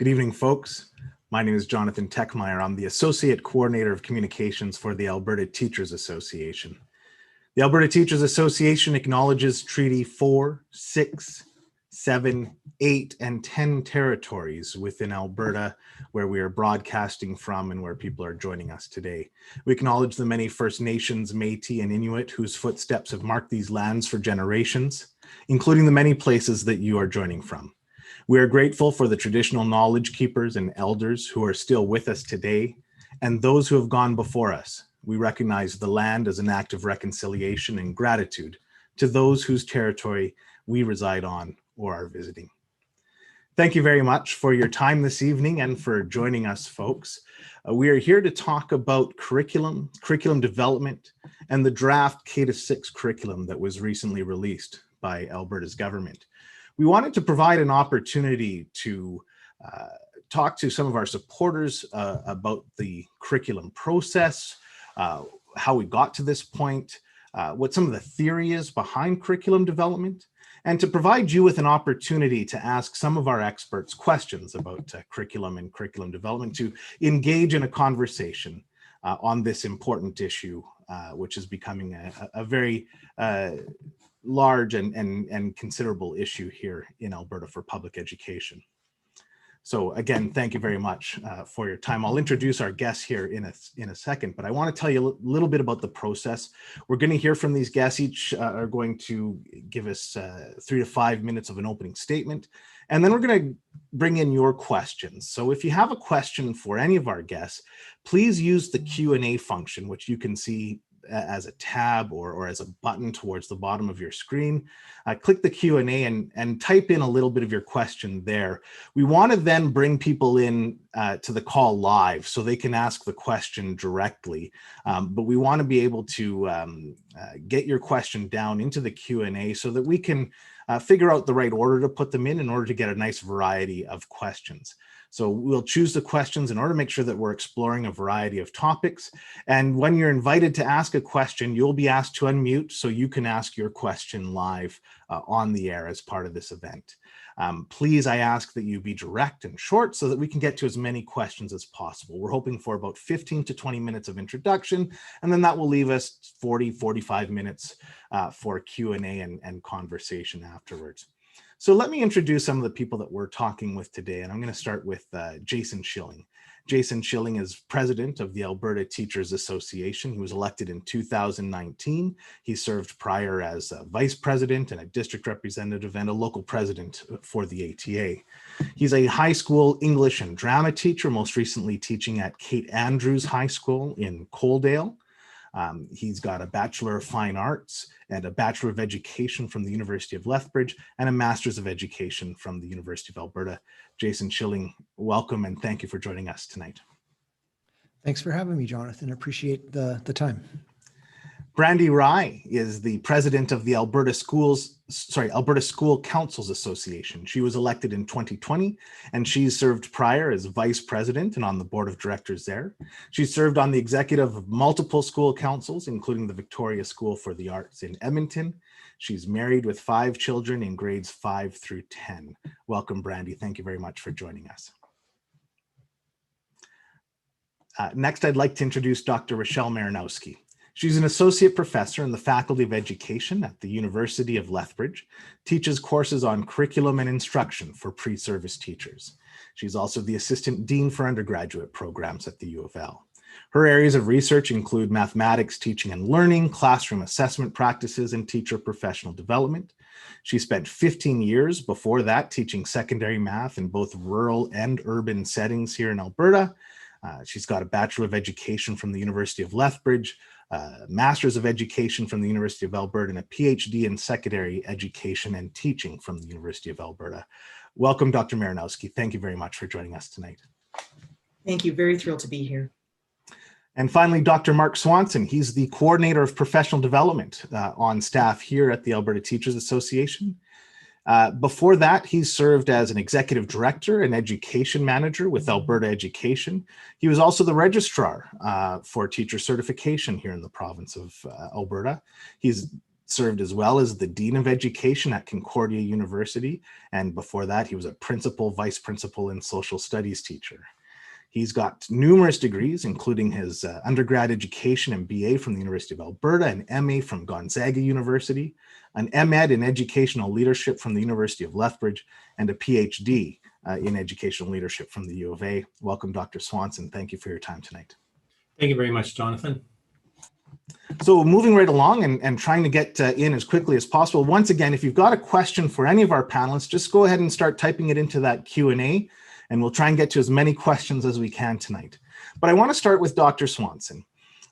Good evening, folks. My name is Jonathan Techmeyer. I'm the Associate Coordinator of Communications for the Alberta Teachers Association. The Alberta Teachers Association acknowledges Treaty 4, 6, 7, 8, and 10 territories within Alberta where we are broadcasting from and where people are joining us today. We acknowledge the many First Nations, Métis, and Inuit whose footsteps have marked these lands for generations, including the many places that you are joining from. We are grateful for the traditional knowledge keepers and elders who are still with us today and those who have gone before us. We recognize the land as an act of reconciliation and gratitude to those whose territory we reside on or are visiting. Thank you very much for your time this evening and for joining us, folks. We are here to talk about curriculum development, and the draft K-6 curriculum that was recently released by Alberta's government. We wanted to provide an opportunity to talk to some of our supporters about the curriculum process, how we got to this point, what some of the theory is behind curriculum development, and to provide you with an opportunity to ask some of our experts questions about curriculum and curriculum development, to engage in a conversation on this important issue, which is becoming a very large and considerable issue here in Alberta for public education. So again, thank you very much for your time. I'll introduce our guests here in a second, but I want to tell you a little bit about the process. We're going to hear from these guests. Each are going to give us 3 to 5 minutes of an opening statement, and then we're going to bring in your questions. So if you have a question for any of our guests, please use the Q&A function, which you can see as a tab or as a button towards the bottom of your screen. Click the Q&A and type in a little bit of your question there. We want to then bring people in to the call live so they can ask the question directly. But we want to be able to get your question down into the Q&A so that we can figure out the right order to put them in order to get a nice variety of questions. So we'll choose the questions in order to make sure that we're exploring a variety of topics. And when you're invited to ask a question, you'll be asked to unmute so you can ask your question live on the air as part of this event. Please, I ask that you be direct and short so that we can get to as many questions as possible. We're hoping for about 15 to 20 minutes of introduction, and then that will leave us 45 minutes for Q&A and conversation afterwards. So let me introduce some of the people that we're talking with today, and I'm going to start with Jason Schilling. Jason Schilling is president of the Alberta Teachers Association. He was elected in 2019. He served prior as a vice president and a district representative and a local president for the ATA. He's a high school English and drama teacher, most recently teaching at Kate Andrews High School in Coaldale. He's got a Bachelor of Fine Arts and a Bachelor of Education from the University of Lethbridge and a Master's of Education from the University of Alberta. Jason Schilling, welcome and thank you for joining us tonight. Thanks for having me, Jonathan. Appreciate the time. Brandi Rye is the president of the Alberta School Councils Association. She was elected in 2020, and she's served prior as vice president and on the board of directors there. She served on the executive of multiple school councils, including the Victoria School for the Arts in Edmonton. She's married with 5 children in grades 5 through 10. Welcome, Brandi. Thank you very much for joining us. Next, I'd like to introduce Dr. Richelle Marynowski. She's an associate professor in the Faculty of Education at the University of Lethbridge, teaches courses on curriculum and instruction for pre-service teachers. She's also the assistant dean for undergraduate programs at the U of L. Her areas of research include mathematics, teaching and learning, classroom assessment practices, and teacher professional development. She spent 15 years before that teaching secondary math in both rural and urban settings here in Alberta. She's got a Bachelor of Education from the University of Lethbridge, Master's of Education from the University of Alberta, and a PhD in Secondary Education and Teaching from the University of Alberta. Welcome, Dr. Marynowski. Thank you very much for joining us tonight. Thank you. Very thrilled to be here. And finally, Dr. Mark Swanson. He's the coordinator of professional development on staff here at the Alberta Teachers Association. Before that, he served as an executive director and education manager with Alberta Education. He was also the registrar for teacher certification here in the province of Alberta. He's served as well as the Dean of Education at Concordia University. And before that, he was a principal, vice principal, and social studies teacher. He's got numerous degrees, including his undergrad education and BA from the University of Alberta, an MA from Gonzaga University, an MEd in educational leadership from the University of Lethbridge, and a PhD in educational leadership from the U of A. Welcome, Dr. Swanson. Thank you for your time tonight. Thank you very much, Jonathan. So moving right along and trying to get in as quickly as possible. Once again, if you've got a question for any of our panelists, just go ahead and start typing it into that Q&A, and we'll try and get to as many questions as we can tonight. But I want to start with Dr. Swanson.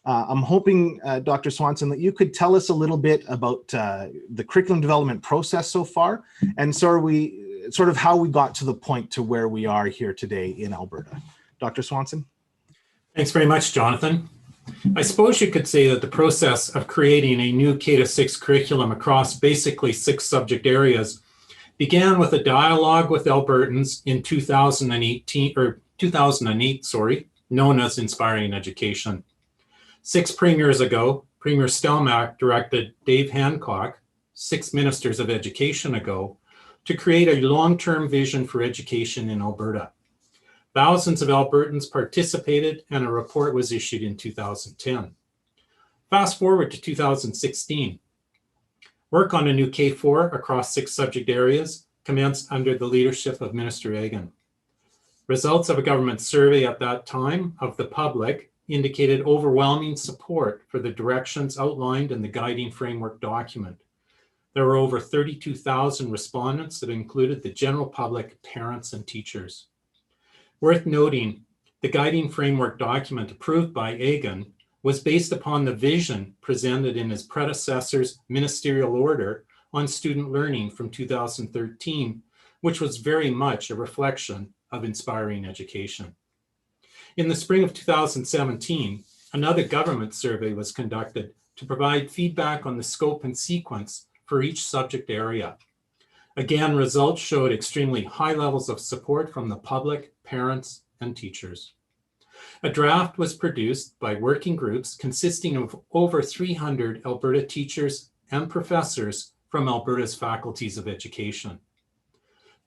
I'm hoping, Dr. Swanson, that you could tell us a little bit about the curriculum development process so far, and sort of how we got to the point to where we are here today in Alberta. Dr. Swanson? Thanks very much, Jonathan. I suppose you could say that the process of creating a new K-6 curriculum across basically 6 subject areas began with a dialogue with Albertans in 2008, known as Inspiring Education. 6 premiers ago, Premier Stelmach directed Dave Hancock, 6 ministers of education ago, to create a long-term vision for education in Alberta. Thousands of Albertans participated, and a report was issued in 2010. Fast forward to 2016. Work on a new K-4 across 6 subject areas commenced under the leadership of Minister Egan. Results of a government survey at that time of the public indicated overwhelming support for the directions outlined in the guiding framework document. There were over 32,000 respondents that included the general public, parents, and teachers. Worth noting, the guiding framework document approved by Egan was based upon the vision presented in his predecessor's ministerial order on student learning from 2013, which was very much a reflection of inspiring education. In the spring of 2017, another government survey was conducted to provide feedback on the scope and sequence for each subject area. Again, results showed extremely high levels of support from the public, parents, and teachers. A draft was produced by working groups consisting of over 300 Alberta teachers and professors from Alberta's faculties of education.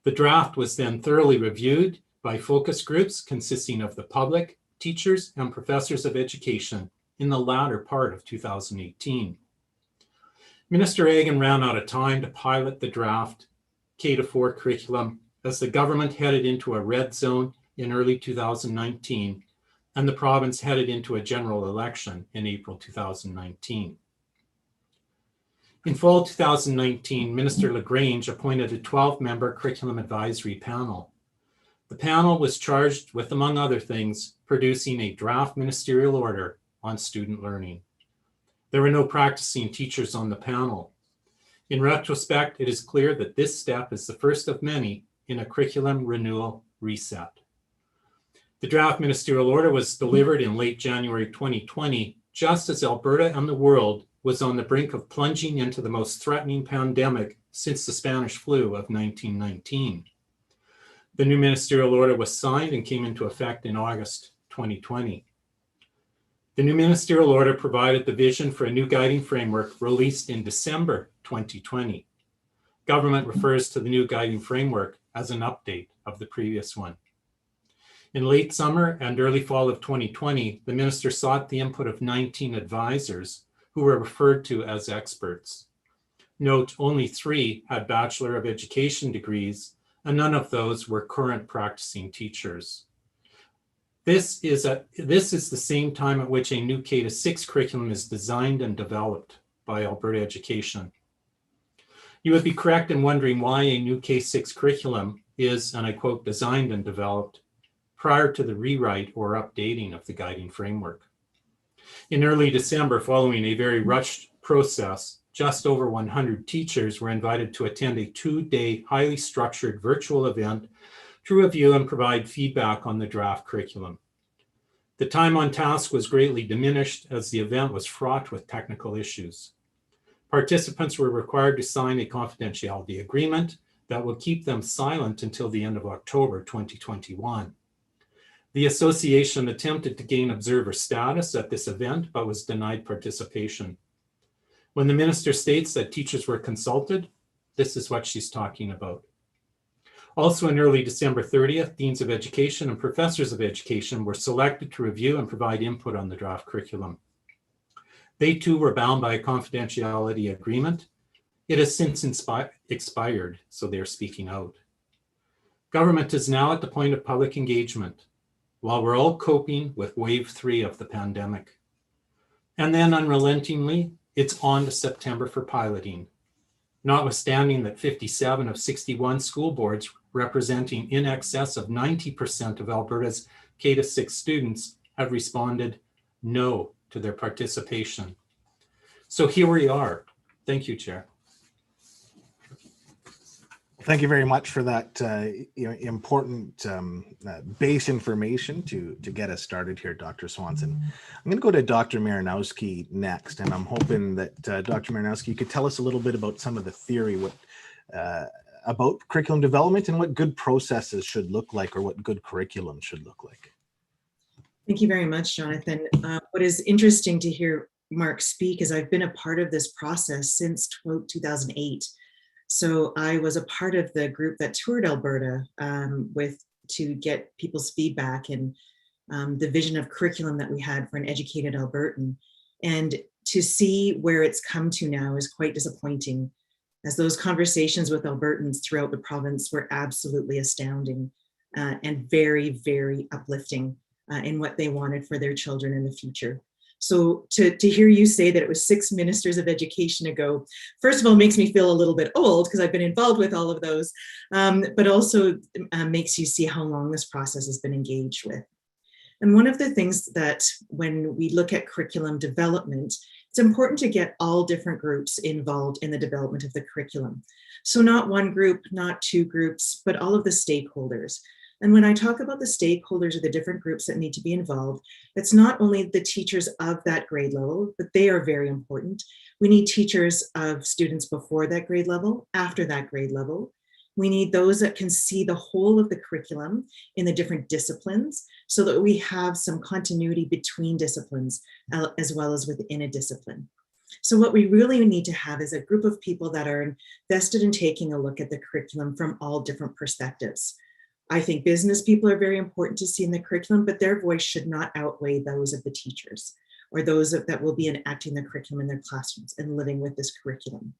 The draft was then thoroughly reviewed by focus groups consisting of the public, teachers, and professors of education in the latter part of 2018. Minister Egan ran out of time to pilot the draft K-4 curriculum as the government headed into a red zone in early 2019, and the province headed into a general election in April 2019. In fall 2019, Minister LaGrange appointed a 12-member curriculum advisory panel. The panel was charged with, among other things, producing a draft ministerial order on student learning. There were no practicing teachers on the panel. In retrospect, it is clear that this step is the first of many in a curriculum renewal reset. The draft ministerial order was delivered in late January 2020, just as Alberta and the world was on the brink of plunging into the most threatening pandemic since the Spanish flu of 1919. The new ministerial order was signed and came into effect in August 2020. The new ministerial order provided the vision for a new guiding framework released in December 2020. Government refers to the new guiding framework as an update of the previous one. In late summer and early fall of 2020, the minister sought the input of 19 advisors who were referred to as experts. Note, only 3 had Bachelor of Education degrees, and none of those were current practicing teachers. This is the same time at which a new K-6 curriculum is designed and developed by Alberta Education. You would be correct in wondering why a new K-6 curriculum is, and I quote, designed and developed prior to the rewrite or updating of the guiding framework. In early December, following a very rushed process, just over 100 teachers were invited to attend a 2-day, highly structured virtual event to review and provide feedback on the draft curriculum. The time on task was greatly diminished as the event was fraught with technical issues. Participants were required to sign a confidentiality agreement that will keep them silent until the end of October 2021. The association attempted to gain observer status at this event, but was denied participation. When the minister states that teachers were consulted, this is what she's talking about. Also in early December 30th, deans of education and professors of education were selected to review and provide input on the draft curriculum. They too were bound by a confidentiality agreement. It has since expired, so they're speaking out. Government is now at the point of public engagement while we're all coping with wave 3 of the pandemic. And then unrelentingly, it's on to September for piloting. Notwithstanding that 57 of 61 school boards representing in excess of 90% of Alberta's K-6 students have responded no to their participation. So here we are. Thank you, Chair. Thank you very much for that important base information to get us started here, Dr. Swanson. I'm going to go to Dr. Marynowski next, and I'm hoping that Dr. Marynowski, you could tell us a little bit about some of the theory about curriculum development and what good processes should look like, or what good curriculum should look like. Thank you very much, Jonathan. What is interesting to hear Mark speak is I've been a part of this process since 2008. So I was a part of the group that toured Alberta to get people's feedback and the vision of curriculum that we had for an educated Albertan. And to see where it's come to now is quite disappointing, as those conversations with Albertans throughout the province were absolutely astounding and very, very uplifting in what they wanted for their children in the future. So to hear you say that it was 6 ministers of education ago, first of all, makes me feel a little bit old because I've been involved with all of those, but also makes you see how long this process has been engaged with. And one of the things that when we look at curriculum development, it's important to get all different groups involved in the development of the curriculum. So not one group, not 2 groups, but all of the stakeholders. And when I talk about the stakeholders or the different groups that need to be involved, it's not only the teachers of that grade level, but they are very important. We need teachers of students before that grade level, after that grade level. We need those that can see the whole of the curriculum in the different disciplines so that we have some continuity between disciplines as well as within a discipline. So what we really need to have is a group of people that are invested in taking a look at the curriculum from all different perspectives. I think business people are very important to see in the curriculum, but their voice should not outweigh those of the teachers or those that will be enacting the curriculum in their classrooms and living with this curriculum.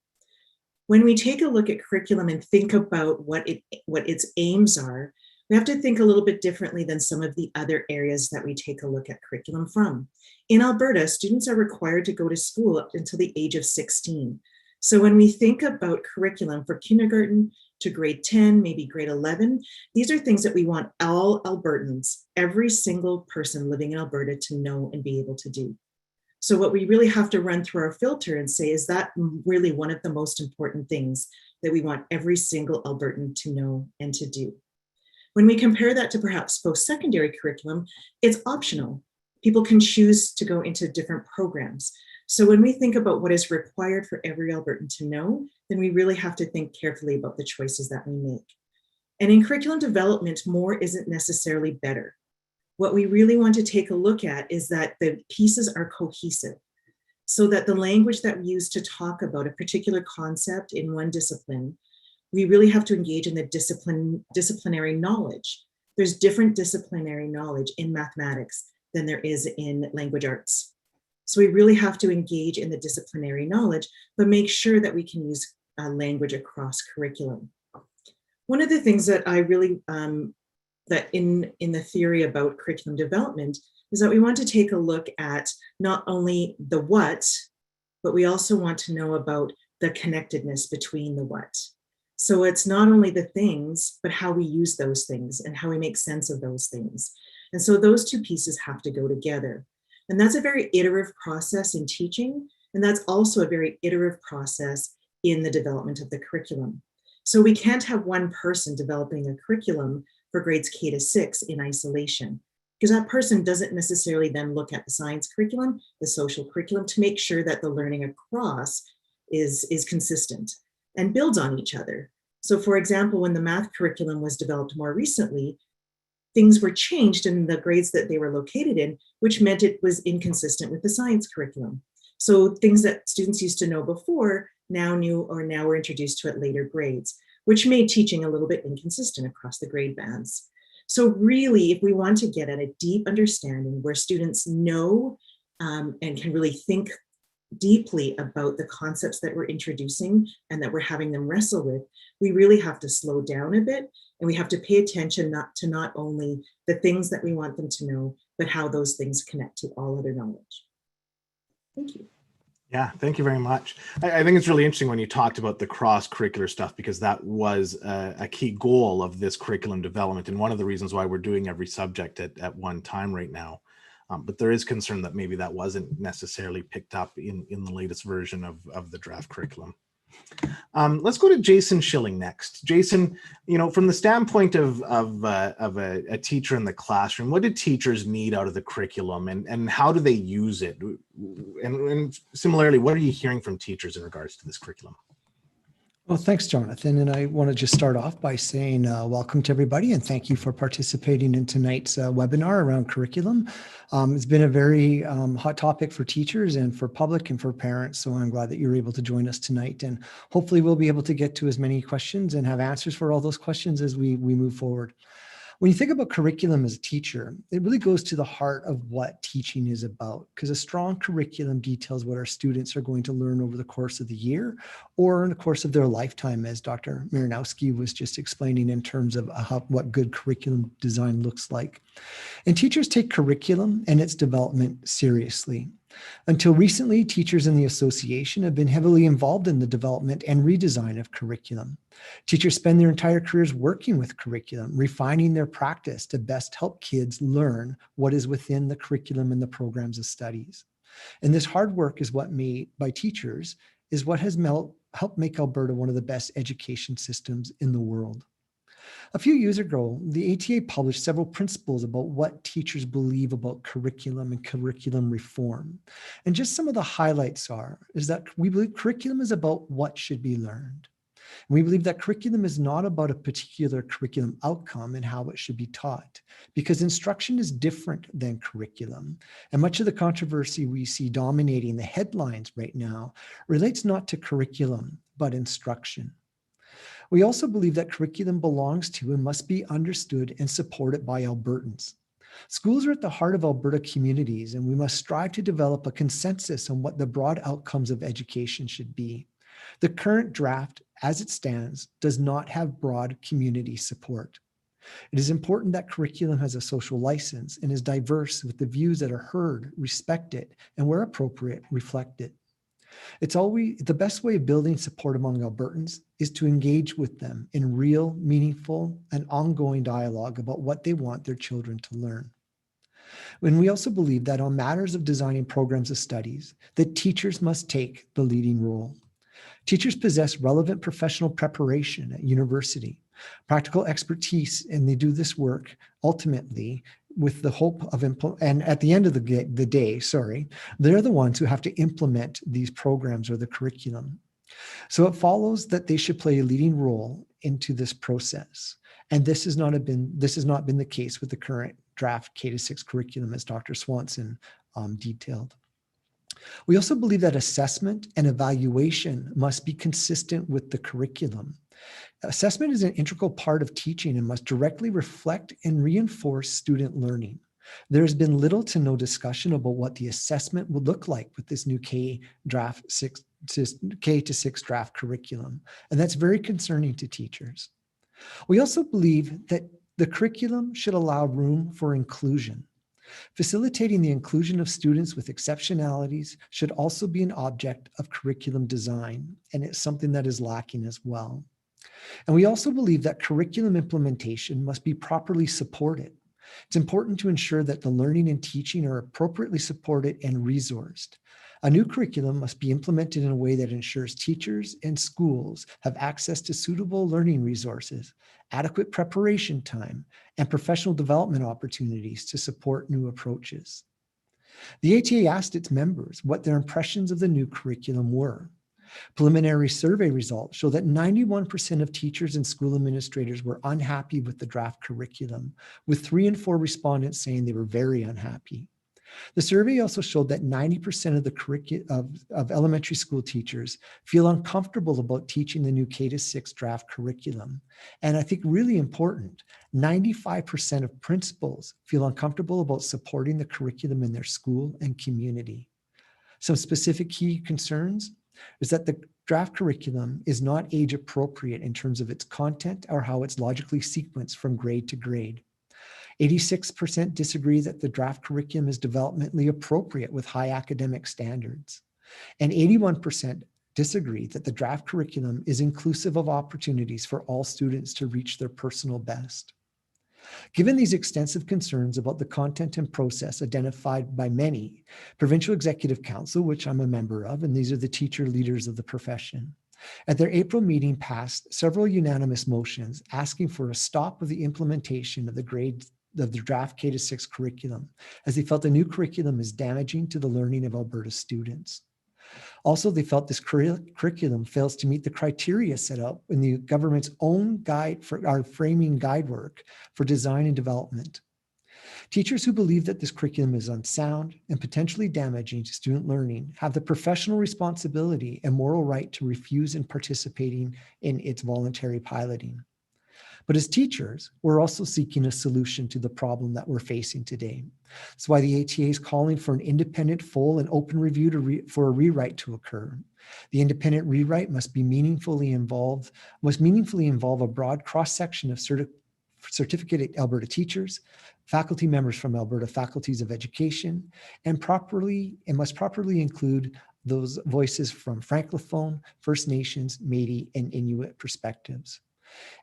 When we take a look at curriculum and think about what its aims are, we have to think a little bit differently than some of the other areas that we take a look at curriculum from. In Alberta, students are required to go to school up until the age of 16. So when we think about curriculum for kindergarten to grade 10, maybe grade 11, these are things that we want all Albertans, every single person living in Alberta, to know and be able to do. So what we really have to run through our filter and say, is that really one of the most important things that we want every single Albertan to know and to do? When we compare that to perhaps post-secondary curriculum, it's optional. People can choose to go into different programs. So when we think about what is required for every Albertan to know, then we really have to think carefully about the choices that we make. And in curriculum development, more isn't necessarily better. What we really want to take a look at is that the pieces are cohesive, so that the language that we use to talk about a particular concept in one discipline, we really have to engage in the disciplinary knowledge. There's different disciplinary knowledge in mathematics than there is in language arts. So we really have to engage in the disciplinary knowledge, but make sure that we can use language across curriculum. One of the things that I really, that in the theory about curriculum development is that we want to take a look at not only the what, but we also want to know about the connectedness between the what. So it's not only the things, but how we use those things and how we make sense of those things. And so those 2 pieces have to go together. And that's a very iterative process in teaching. And that's also a very iterative process in the development of the curriculum. So we can't have one person developing a curriculum for grades K-6 in isolation, because that person doesn't necessarily then look at the science curriculum, the social curriculum, to make sure that the learning across is consistent and builds on each other. So for example, when the math curriculum was developed more recently, things were changed in the grades that they were located in, which meant it was inconsistent with the science curriculum. So things that students used to know before now knew or now were introduced to at later grades, which made teaching a little bit inconsistent across the grade bands. So really, if we want to get at a deep understanding where students know and can really think deeply about the concepts that we're introducing and that we're having them wrestle with, we really have to slow down a bit, and we have to pay attention not only the things that we want them to know, but how those things connect to all other knowledge. Thank you. Yeah, thank you very much. I think it's really interesting when you talked about the cross-curricular stuff, because that was a key goal of this curriculum development, and one of the reasons why we're doing every subject at one time right now. But there is concern that maybe that wasn't necessarily picked up in the latest version of the draft curriculum. Let's go to Jason Schilling next. Jason, from the standpoint of a teacher in the classroom, what do teachers need out of the curriculum, and how do they use it? And similarly, what are you hearing from teachers in regards to this curriculum? Well, thanks, Jonathan. And I want to just start off by saying welcome to everybody, and thank you for participating in tonight's webinar around curriculum. It's been a very hot topic for teachers and for public and for parents, so I'm glad that you're able to join us tonight. And hopefully we'll be able to get to as many questions and have answers for all those questions as we move forward. When you think about curriculum as a teacher, it really goes to the heart of what teaching is about, because a strong curriculum details what our students are going to learn over the course of the year or in the course of their lifetime, as Dr. Marynowski was just explaining in terms of what good curriculum design looks like. And teachers take curriculum and its development seriously. Until recently, teachers in the association have been heavily involved in the development and redesign of curriculum. Teachers spend their entire careers working with curriculum, refining their practice to best help kids learn what is within the curriculum and the programs of studies. And this hard work is what made by teachers is what has helped make Alberta one of the best education systems in the world. A few years ago, the ATA published several principles about what teachers believe about curriculum and curriculum reform. And just some of the highlights is that we believe curriculum is about what should be learned. And we believe that curriculum is not about a particular curriculum outcome and how it should be taught, because instruction is different than curriculum. And much of the controversy we see dominating the headlines right now relates not to curriculum, but instruction. We also believe that curriculum belongs to and must be understood and supported by Albertans. Schools are at the heart of Alberta communities, and we must strive to develop a consensus on what the broad outcomes of education should be. The current draft, as it stands, does not have broad community support. It is important that curriculum has a social license and is diverse with the views that are heard, respected, and where appropriate, reflected. It's always the best way of building support among Albertans is to engage with them in real, meaningful, and ongoing dialogue about what they want their children to learn. And we also believe that on matters of designing programs of studies, that teachers must take the leading role. Teachers possess relevant professional preparation at university, practical expertise, and they do this work ultimately with the hope of, and at the end of the day, they're the ones who have to implement these programs or the curriculum. So it follows that they should play a leading role into this process. And this has not been the case with the current draft K-6 curriculum, as Dr. Swanson detailed. We also believe that assessment and evaluation must be consistent with the curriculum. Assessment is an integral part of teaching and must directly reflect and reinforce student learning. There has been little to no discussion about what the assessment would look like with this new K-6 draft curriculum, and that's very concerning to teachers. We also believe that the curriculum should allow room for inclusion. Facilitating the inclusion of students with exceptionalities should also be an object of curriculum design, and it's something that is lacking as well. And we also believe that curriculum implementation must be properly supported. It's important to ensure that the learning and teaching are appropriately supported and resourced. A new curriculum must be implemented in a way that ensures teachers and schools have access to suitable learning resources, adequate preparation time, and professional development opportunities to support new approaches. The ATA asked its members what their impressions of the new curriculum were. Preliminary survey results show that 91% of teachers and school administrators were unhappy with the draft curriculum, with 3 in 4 respondents saying they were very unhappy. The survey also showed that 90% of of elementary school teachers feel uncomfortable about teaching the new K-6 draft curriculum. And I think really important, 95% of principals feel uncomfortable about supporting the curriculum in their school and community. Some specific key concerns is that the draft curriculum is not age appropriate in terms of its content or how it's logically sequenced from grade to grade. 86% disagree that the draft curriculum is developmentally appropriate with high academic standards. And 81% disagree that the draft curriculum is inclusive of opportunities for all students to reach their personal best. Given these extensive concerns about the content and process identified by many, Provincial Executive Council, which I'm a member of, and these are the teacher leaders of the profession, at their April meeting passed several unanimous motions asking for a stop of the implementation of the draft K-6 curriculum, as they felt the new curriculum is damaging to the learning of Alberta students. Also, they felt this curriculum fails to meet the criteria set out in the government's own guide for our framing guide work for design and development. Teachers who believe that this curriculum is unsound and potentially damaging to student learning have the professional responsibility and moral right to refuse in participating in its voluntary piloting. But as teachers, we're also seeking a solution to the problem that we're facing today. That's why the ATA is calling for an independent, full, and open review for a rewrite to occur. The independent rewrite must meaningfully involve a broad cross-section of certificate Alberta teachers, faculty members from Alberta faculties of education, and must properly include those voices from Francophone, First Nations, Métis, and Inuit perspectives.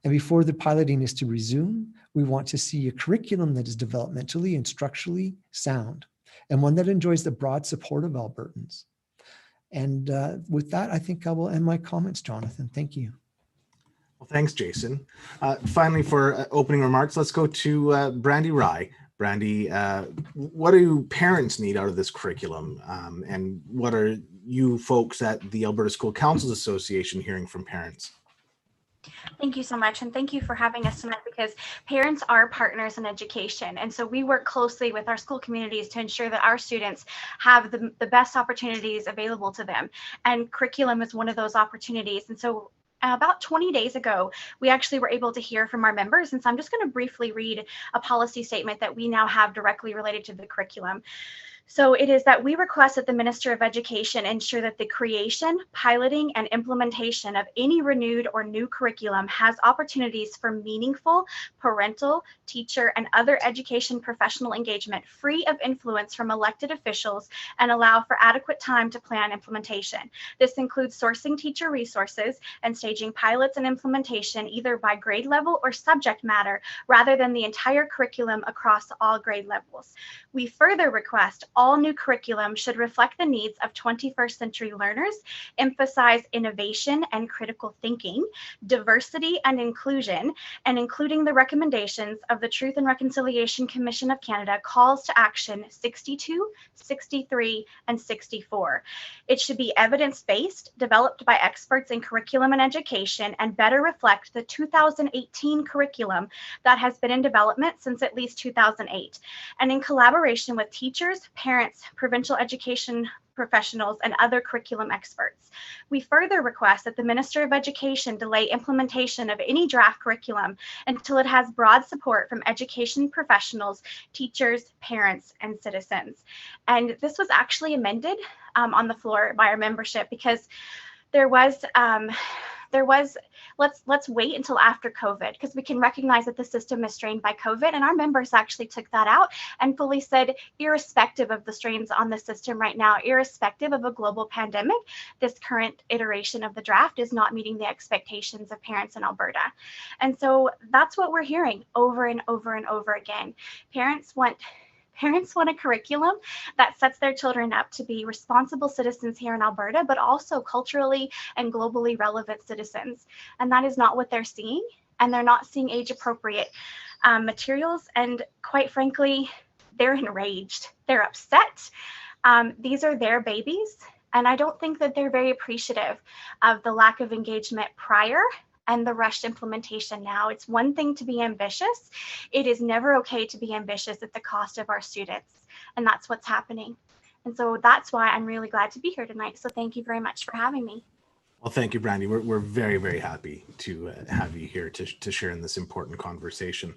And before the piloting is to resume, we want to see a curriculum that is developmentally and structurally sound, and one that enjoys the broad support of Albertans. And with that, I think I will end my comments, Jonathan. Thank you. Well, thanks, Jason. Finally, for opening remarks, let's go to Brandi Rye. Brandi, what do parents need out of this curriculum? And what are you folks at the Alberta School Councils Association hearing from parents? Thank you so much. And thank you for having us tonight, because parents are partners in education. And so we work closely with our school communities to ensure that our students have the best opportunities available to them. And curriculum is one of those opportunities. And so about 20 days ago, we actually were able to hear from our members. And so I'm just going to briefly read a policy statement that we now have directly related to the curriculum. So it is that we request that the Minister of Education ensure that the creation, piloting, and implementation of any renewed or new curriculum has opportunities for meaningful parental, teacher, and other education professional engagement free of influence from elected officials, and allow for adequate time to plan implementation. This includes sourcing teacher resources and staging pilots and implementation either by grade level or subject matter, rather than the entire curriculum across all grade levels. We further request all new curriculum should reflect the needs of 21st century learners, emphasize innovation and critical thinking, diversity and inclusion, and including the recommendations of the Truth and Reconciliation Commission of Canada calls to action 62, 63, and 64. It should be evidence-based, developed by experts in curriculum and education, and better reflect the 2018 curriculum that has been in development since at least 2008, and in collaboration with teachers, parents, provincial education professionals, and other curriculum experts. We further request that the Minister of Education delay implementation of any draft curriculum until it has broad support from education professionals, teachers, parents, and citizens. And this was actually amended on the floor by our membership, because there was let's wait until after COVID, because we can recognize that the system is strained by COVID, and our members actually took that out and fully said, irrespective of the strains on the system right now, irrespective of a global pandemic, this current iteration of the draft is not meeting the expectations of parents in Alberta. And so that's what we're hearing over and over and over again. Parents want a curriculum that sets their children up to be responsible citizens here in Alberta, but also culturally and globally relevant citizens. And that is not what they're seeing. And they're not seeing age-appropriate materials. And quite frankly, they're enraged. They're upset. These are their babies. And I don't think that they're very appreciative of the lack of engagement prior and the rushed implementation now. It's one thing to be ambitious. It is never okay to be ambitious at the cost of our students. And that's what's happening. And so that's why I'm really glad to be here tonight. So thank you very much for having me. Well, thank you, Brandi. We're very, very happy to have you here to share in this important conversation.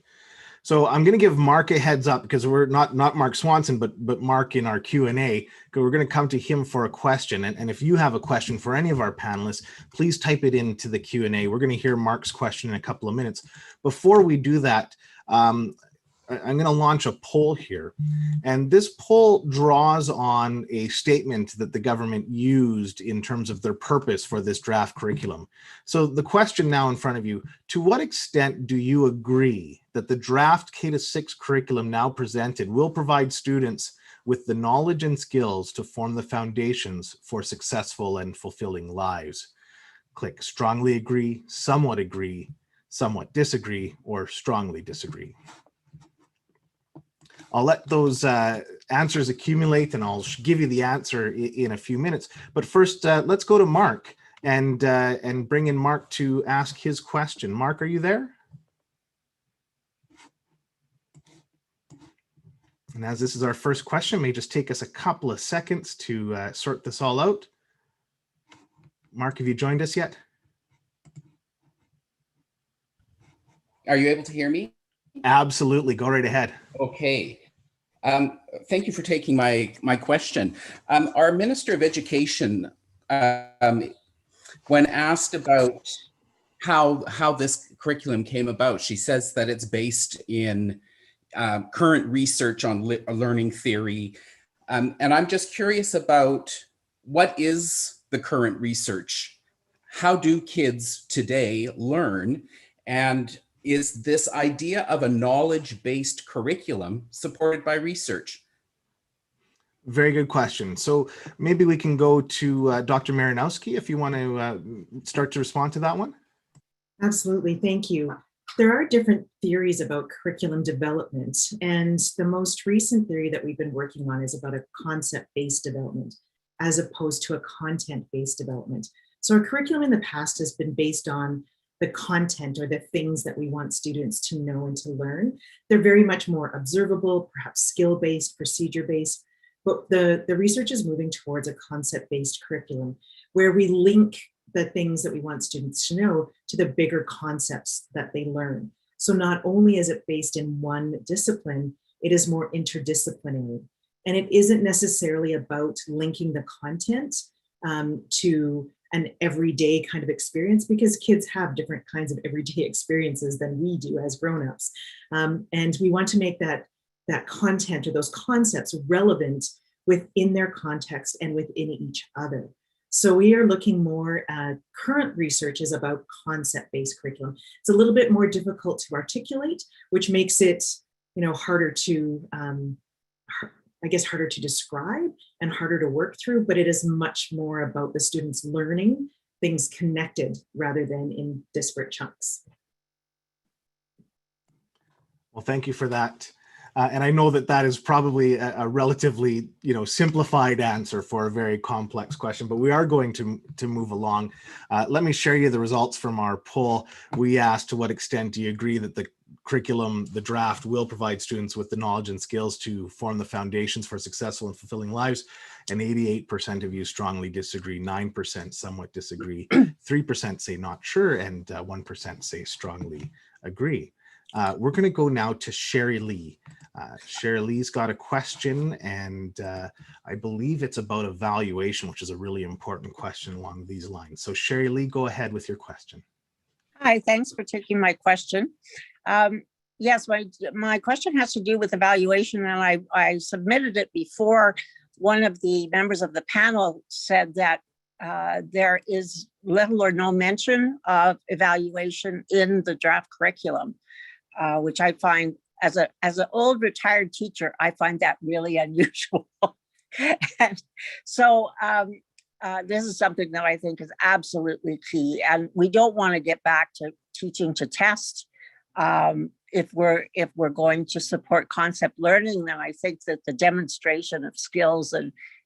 So I'm going to give Mark a heads up, because we're not Mark Swanson, but Mark in our Q&A. We're going to come to him for a question. And if you have a question for any of our panelists, please type it into the Q&A. We're going to hear Mark's question in a couple of minutes. Before we do that, I'm going to launch a poll here. And this poll draws on a statement that the government used in terms of their purpose for this draft curriculum. So the question now in front of you: to what extent do you agree that the draft K-6 curriculum now presented will provide students with the knowledge and skills to form the foundations for successful and fulfilling lives? Click strongly agree, somewhat disagree, or strongly disagree. I'll let those answers accumulate, and I'll give you the answer in a few minutes. But first, let's go to Mark and bring in Mark to ask his question. Mark, are you there? And as this is our first question, it may just take us a couple of seconds to sort this all out. Mark, have you joined us yet? Are you able to hear me? Absolutely. Go right ahead. Okay. Thank you for taking my question. Our Minister of Education, when asked about how this curriculum came about, she says that it's based in current research on learning theory. And I'm just curious about what is the current research? How do kids today learn? And is this idea of a knowledge-based curriculum supported by research? Very good question. So maybe we can go to Dr. Marynowski if you want to start to respond to that one. Absolutely, thank you. There are different theories about curriculum development, and the most recent theory that we've been working on is about a concept-based development as opposed to a content-based development. So our curriculum in the past has been based on the content or the things that we want students to know and to learn. They're very much more observable, perhaps skill-based, procedure-based, but the research is moving towards a concept-based curriculum where we link the things that we want students to know to the bigger concepts that they learn. So not only is it based in one discipline, it is more interdisciplinary. And it isn't necessarily about linking the content to an everyday kind of experience, because kids have different kinds of everyday experiences than we do as grown-ups. And we want to make that content or those concepts relevant within their context and within each other. So we are looking more at current research is about concept-based curriculum. It's a little bit more difficult to articulate, which makes it, harder to, harder to describe and harder to work through, but it is much more about the students learning things connected rather than in disparate chunks. Well, thank you for that. And I know that is probably a relatively, simplified answer for a very complex question, but we are going to move along. Let me share you the results from our poll. We asked, to what extent do you agree that the curriculum, the draft, will provide students with the knowledge and skills to form the foundations for successful and fulfilling lives? And 88% of you strongly disagree, 9% somewhat disagree, 3% say not sure, and 1% say strongly agree. We're going to go now to Sherry Lee. Sherry Lee's got a question, and I believe it's about evaluation, which is a really important question along these lines. So Sherry Lee, go ahead with your question. Hi, thanks for taking my question. Yes, my question has to do with evaluation, and I submitted it before one of the members of the panel said that there is little or no mention of evaluation in the draft curriculum, which I find, as an old retired teacher, I find that really unusual. And so this is something that I think is absolutely key, and we don't want to get back to teaching to test. If we're going to support concept learning, then I think that the demonstration of skills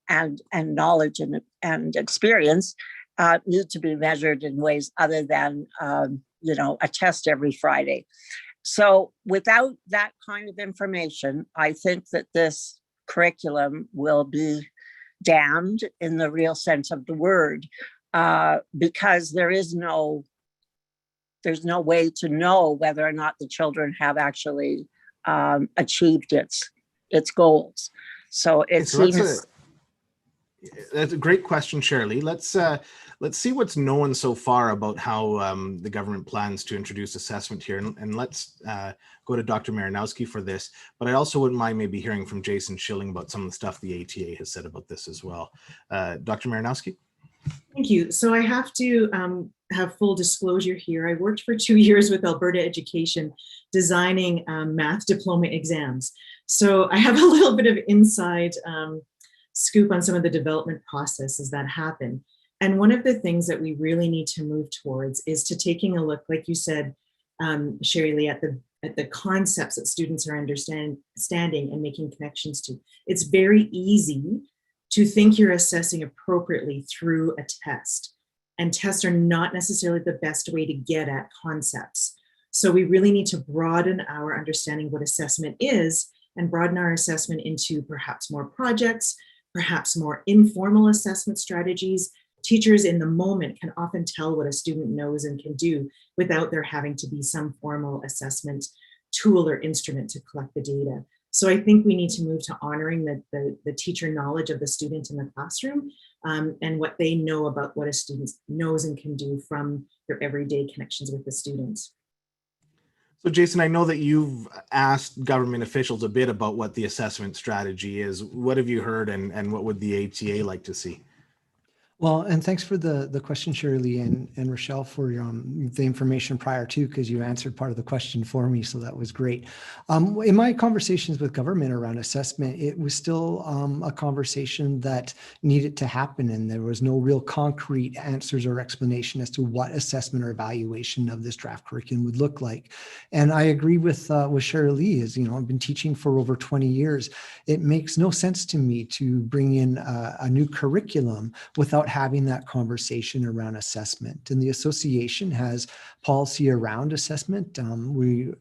and knowledge and experience need to be measured in ways other than a test every Friday. So without that kind of information, I think that this curriculum will be damned in the real sense of the word, because there's no way to know whether or not the children have actually achieved its goals. So it seems that's a great question, Shirley. Let's see what's known so far about how the government plans to introduce assessment here, and let's go to Dr. Marynowski for this. But I also wouldn't mind maybe hearing from Jason Schilling about some of the stuff the ATA has said about this as well. Dr. Marynowski. Thank you. So I have to have full disclosure here. I worked for 2 years with Alberta Education designing math diploma exams. So I have a little bit of inside scoop on some of the development processes that happen. And one of the things that we really need to move towards is to taking a look, like you said, Sherry Lee, at the concepts that students are understanding and making connections to. It's very easy to think you're assessing appropriately through a test. And tests are not necessarily the best way to get at concepts. So we really need to broaden our understanding of what assessment is and broaden our assessment into perhaps more projects, perhaps more informal assessment strategies. Teachers in the moment can often tell what a student knows and can do without there having to be some formal assessment tool or instrument to collect the data. So I think we need to move to honoring the teacher knowledge of the student in the classroom and what they know about what a student knows and can do from their everyday connections with the students. So Jason, I know that you've asked government officials a bit about what the assessment strategy is. What have you heard, and what would the ATA like to see? Well, and thanks for the question, Shirley and Richelle, for the information prior to, because you answered part of the question for me, so that was great. In my conversations with government around assessment, it was still a conversation that needed to happen, and there was no real concrete answers or explanation as to what assessment or evaluation of this draft curriculum would look like. And I agree with Shirley. I've been teaching for over 20 years. It makes no sense to me to bring in a new curriculum without having that conversation around assessment. And the association has policy around assessment. We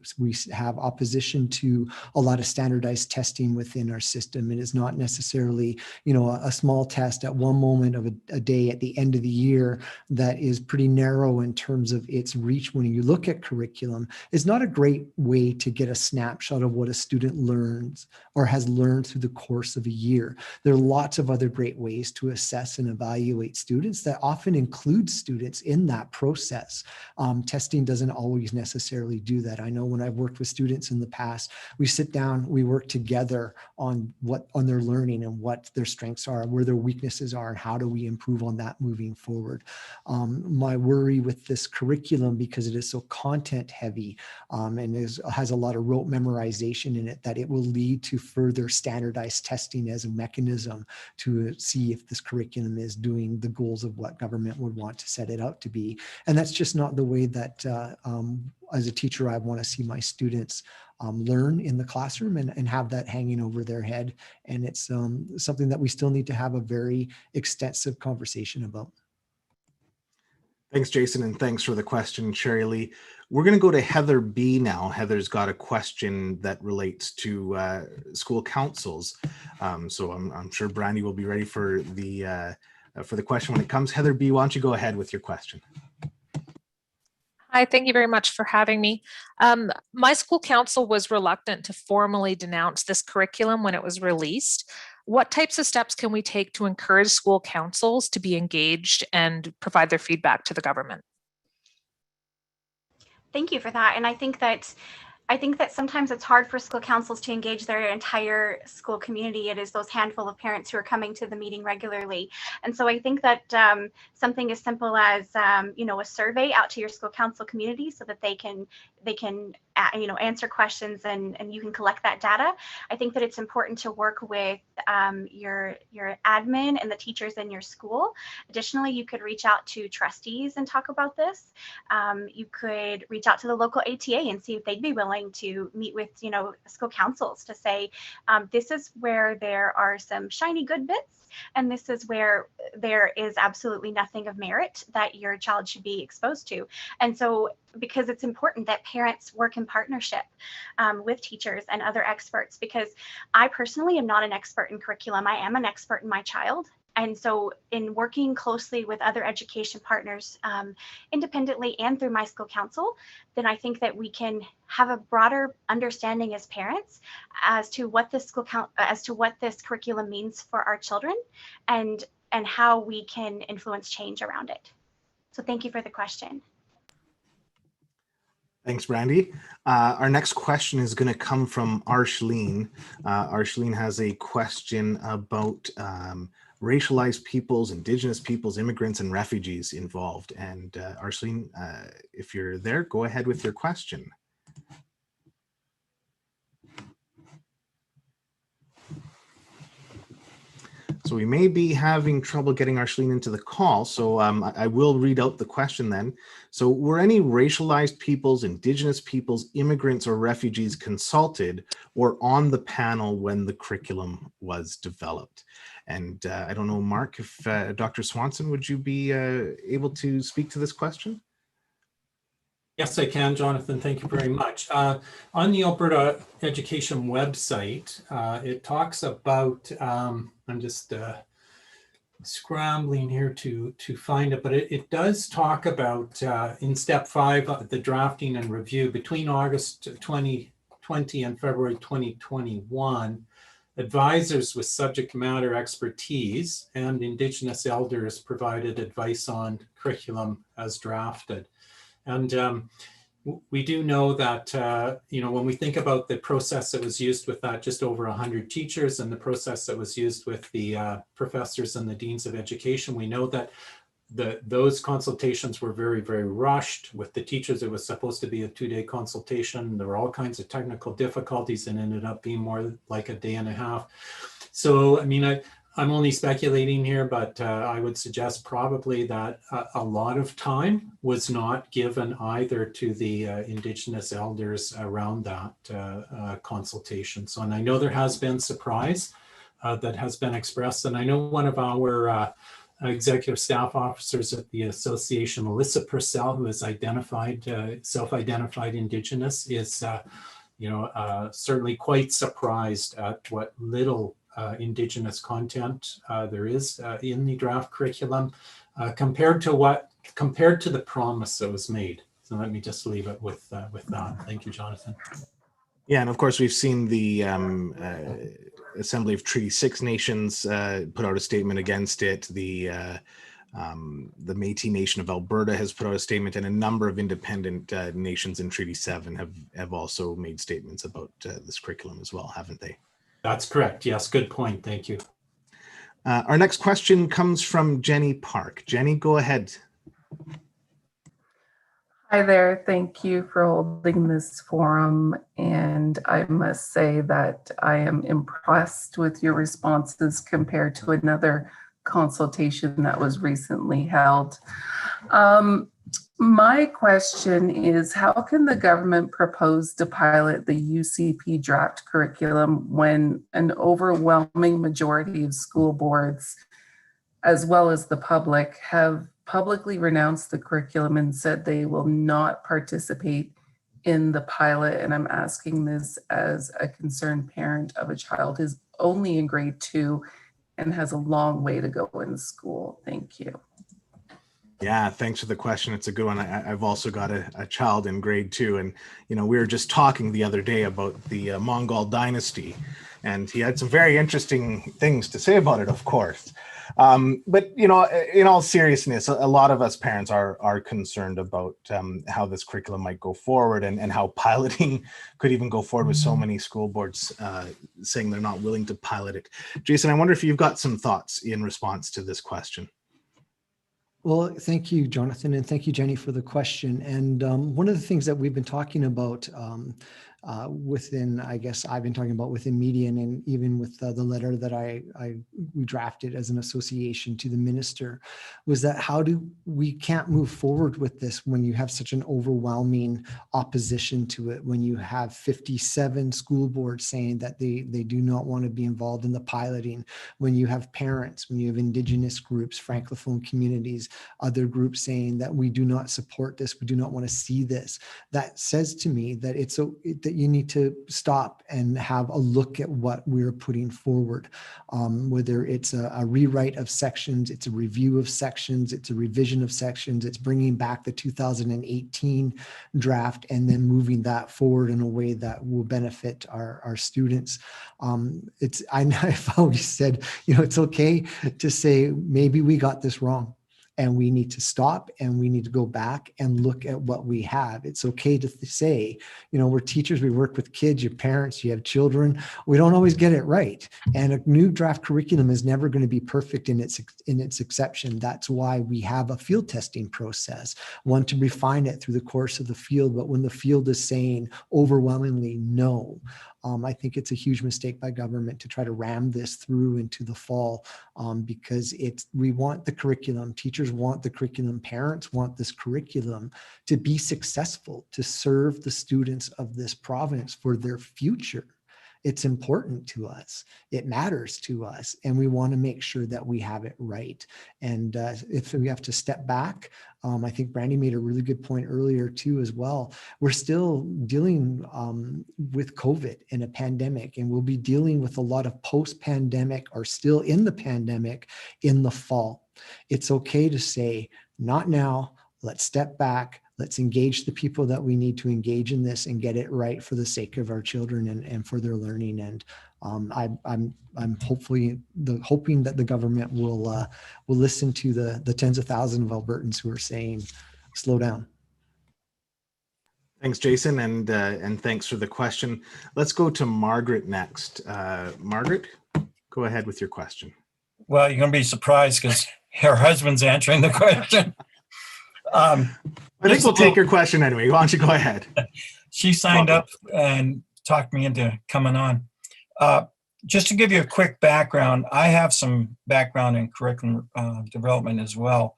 have opposition to a lot of standardized testing within our system. It is not necessarily, a small test at one moment of a day at the end of the year that is pretty narrow in terms of its reach. When you look at curriculum, it's not a great way to get a snapshot of what a student learns or has learned through the course of a year. There are lots of other great ways to assess and evaluate students that often include students in that process. Testing doesn't always necessarily do that. I know when I've worked with students in the past, we sit down, we work together on their learning and what their strengths are, where their weaknesses are, and how do we improve on that moving forward. My worry with this curriculum, because it is so content heavy and has a lot of rote memorization in it, that it will lead to further standardized testing as a mechanism to see if this curriculum is doing the goals of what government would want to set it out to be. And that's just not the way that as a teacher, I want to see my students learn in the classroom and have that hanging over their head. And it's something that we still need to have a very extensive conversation about. Thanks, Jason, and thanks for the question, Sherry Lee. We're going to go to Heather B now. Heather's got a question that relates to school councils. So I'm sure Brandi will be ready for the question when it comes. Heather B, why don't you go ahead with your question? Hi, thank you very much for having me. My school council was reluctant to formally denounce this curriculum when it was released. What types of steps can we take to encourage school councils to be engaged and provide their feedback to the government? Thank you for that. And I think that sometimes it's hard for school councils to engage their entire school community. It is those handful of parents who are coming to the meeting regularly. And so I think that something as simple as, a survey out to your school council community so that they can answer questions and you can collect that data. I think that it's important to work with your admin and the teachers in your school. Additionally, you could reach out to trustees and talk about this. You could reach out to the local ATA and see if they'd be willing willing to meet with, school councils to say, this is where there are some shiny good bits, and this is where there is absolutely nothing of merit that your child should be exposed to. And so, because it's important that parents work in partnership with teachers and other experts, because I personally am not an expert in curriculum. I am an expert in my child. And so in working closely with other education partners, independently and through my school council, then I think that we can have a broader understanding as parents as to what this curriculum means for our children, and how we can influence change around it. So thank you for the question. Thanks, Brandi. Our next question is going to come from Arshleen. Arshleen has a question about racialized peoples, Indigenous peoples, immigrants, and refugees involved. And Arshleen, if you're there, go ahead with your question. So we may be having trouble getting Arshleen into the call, so I will read out the question then. So were any racialized peoples, Indigenous peoples, immigrants, or refugees consulted or on the panel when the curriculum was developed? And I don't know, Mark, if Dr. Swanson, would you be able to speak to this question? Yes, I can, Jonathan. Thank you very much. On the Alberta Education website, it talks about, I'm just scrambling here to find it, but it does talk about in step 5, the drafting and review between August 2020 and February 2021. Advisors with subject matter expertise and Indigenous elders provided advice on curriculum as drafted. And we do know that, when we think about the process that was used with that just over 100 teachers and the process that was used with the professors and the deans of education, we know that those consultations were very, very rushed. With the teachers, it was supposed to be a 2-day consultation. There were all kinds of technical difficulties and ended up being more like a day and a half. So, I mean, I'm only speculating here, but I would suggest probably that a lot of time was not given either to the Indigenous elders around that consultation. So, and I know there has been surprise that has been expressed. And I know one of our executive staff officers at the association, Melissa Purcell, who is self-identified Indigenous, is certainly quite surprised at what little Indigenous content there is in the draft curriculum compared to the promise that was made. So let me just leave it with that. Thank you, Jonathan. Yeah, and of course we've seen the Assembly of Treaty 6 Nations put out a statement against it. The Métis Nation of Alberta has put out a statement, and a number of independent nations in Treaty 7 have also made statements about this curriculum as well, haven't they? That's correct. Yes, good point. Thank you. Our next question comes from Jenny Park. Jenny, go ahead. Hi there. Thank you for holding this forum. And I must say that I am impressed with your responses compared to another consultation that was recently held. My question is, how can the government propose to pilot the UCP draft curriculum when an overwhelming majority of school boards, as well as the public, have publicly renounced the curriculum and said they will not participate in the pilot? And I'm asking this as a concerned parent of a child who's only in grade 2 and has a long way to go in school. Thank you. Yeah, thanks for the question. It's a good one. I've also got a child in grade 2, and we were just talking the other day about the Mongol dynasty, and he had some very interesting things to say about it, of course. But in all seriousness, a lot of us parents are concerned about how this curriculum might go forward, and how piloting could even go forward with so many school boards saying they're not willing to pilot it. Jason, I wonder if you've got some thoughts in response to this question. Well, thank you, Jonathan, and thank you, Jenny, for the question. And one of the things that we've been talking about within, I guess I've been talking about within Median, and even with the letter that we drafted as an association to the minister, was that we can't move forward with this when you have such an overwhelming opposition to it, when you have 57 school boards saying that they do not want to be involved in the piloting, when you have parents, when you have Indigenous groups, Francophone communities, other groups saying that we do not support this, we do not want to see this. That says to me that that you need to stop and have a look at what we're putting forward, whether it's a rewrite of sections, it's a review of sections, it's a revision of sections, it's bringing back the 2018 draft and then moving that forward in a way that will benefit our students. I've always said, it's okay to say, maybe we got this wrong. And we need to stop and we need to go back and look at what we have. It's okay to say, we're teachers, we work with kids, your parents, you have children. We don't always get it right. And a new draft curriculum is never going to be perfect in its exception. That's why we have a field testing process, one to refine it through the course of the field. But when the field is saying overwhelmingly no, I think it's a huge mistake by government to try to ram this through into the fall, because we want the curriculum. Teachers want the curriculum. Parents want this curriculum to be successful, to serve the students of this province for their future. It's important to us. It matters to us. And we want to make sure that we have it right. And if we have to step back, I think Brandi made a really good point earlier too as well. We're still dealing with COVID and a pandemic, and we'll be dealing with a lot of post-pandemic or still in the pandemic in the fall. It's okay to say, not now, let's step back. Let's engage the people that we need to engage in this and get it right for the sake of our children and for their learning. And I'm hoping that the government will listen to the tens of thousands of Albertans who are saying, slow down. Thanks, Jason, and thanks for the question. Let's go to Margaret next. Margaret, go ahead with your question. Well, you're going to be surprised because her husband's answering the question. I think we'll take your question anyway. Why don't you go ahead? She signed up and talked me into coming on. Just to give you a quick background, I have some background in curriculum development as well.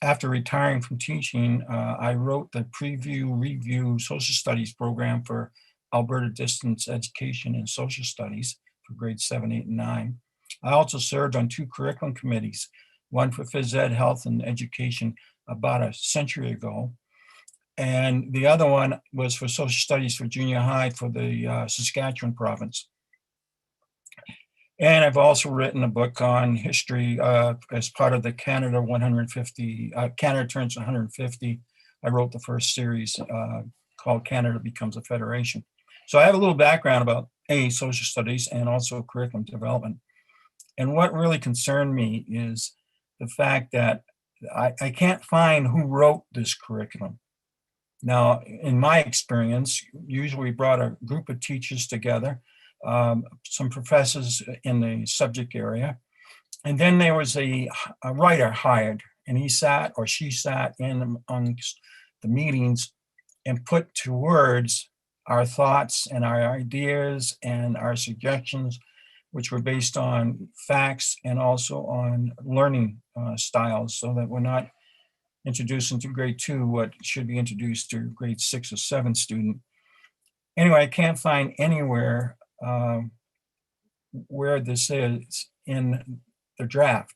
After retiring from teaching, I wrote the review social studies program for Alberta Distance Education and Social Studies for grades 7, 8, and 9. I also served on 2 curriculum committees, one for phys ed, health, and education about a century ago. And the other one was for social studies for junior high for the Saskatchewan province. And I've also written a book on history as part of the Canada 150, Canada Turns 150. I wrote the first series called Canada Becomes a Federation. So I have a little background about social studies and also curriculum development. And what really concerned me is the fact that I can't find who wrote this curriculum. Now, in my experience, usually we brought a group of teachers together, some professors in the subject area, and then there was a writer hired, and he sat or she sat in amongst the meetings and put to words our thoughts and our ideas and our suggestions, which were based on facts and also on learning styles, so that we're not introducing to grade 2 what should be introduced to grade 6 or 7 student. Anyway, I can't find anywhere where this is in the draft.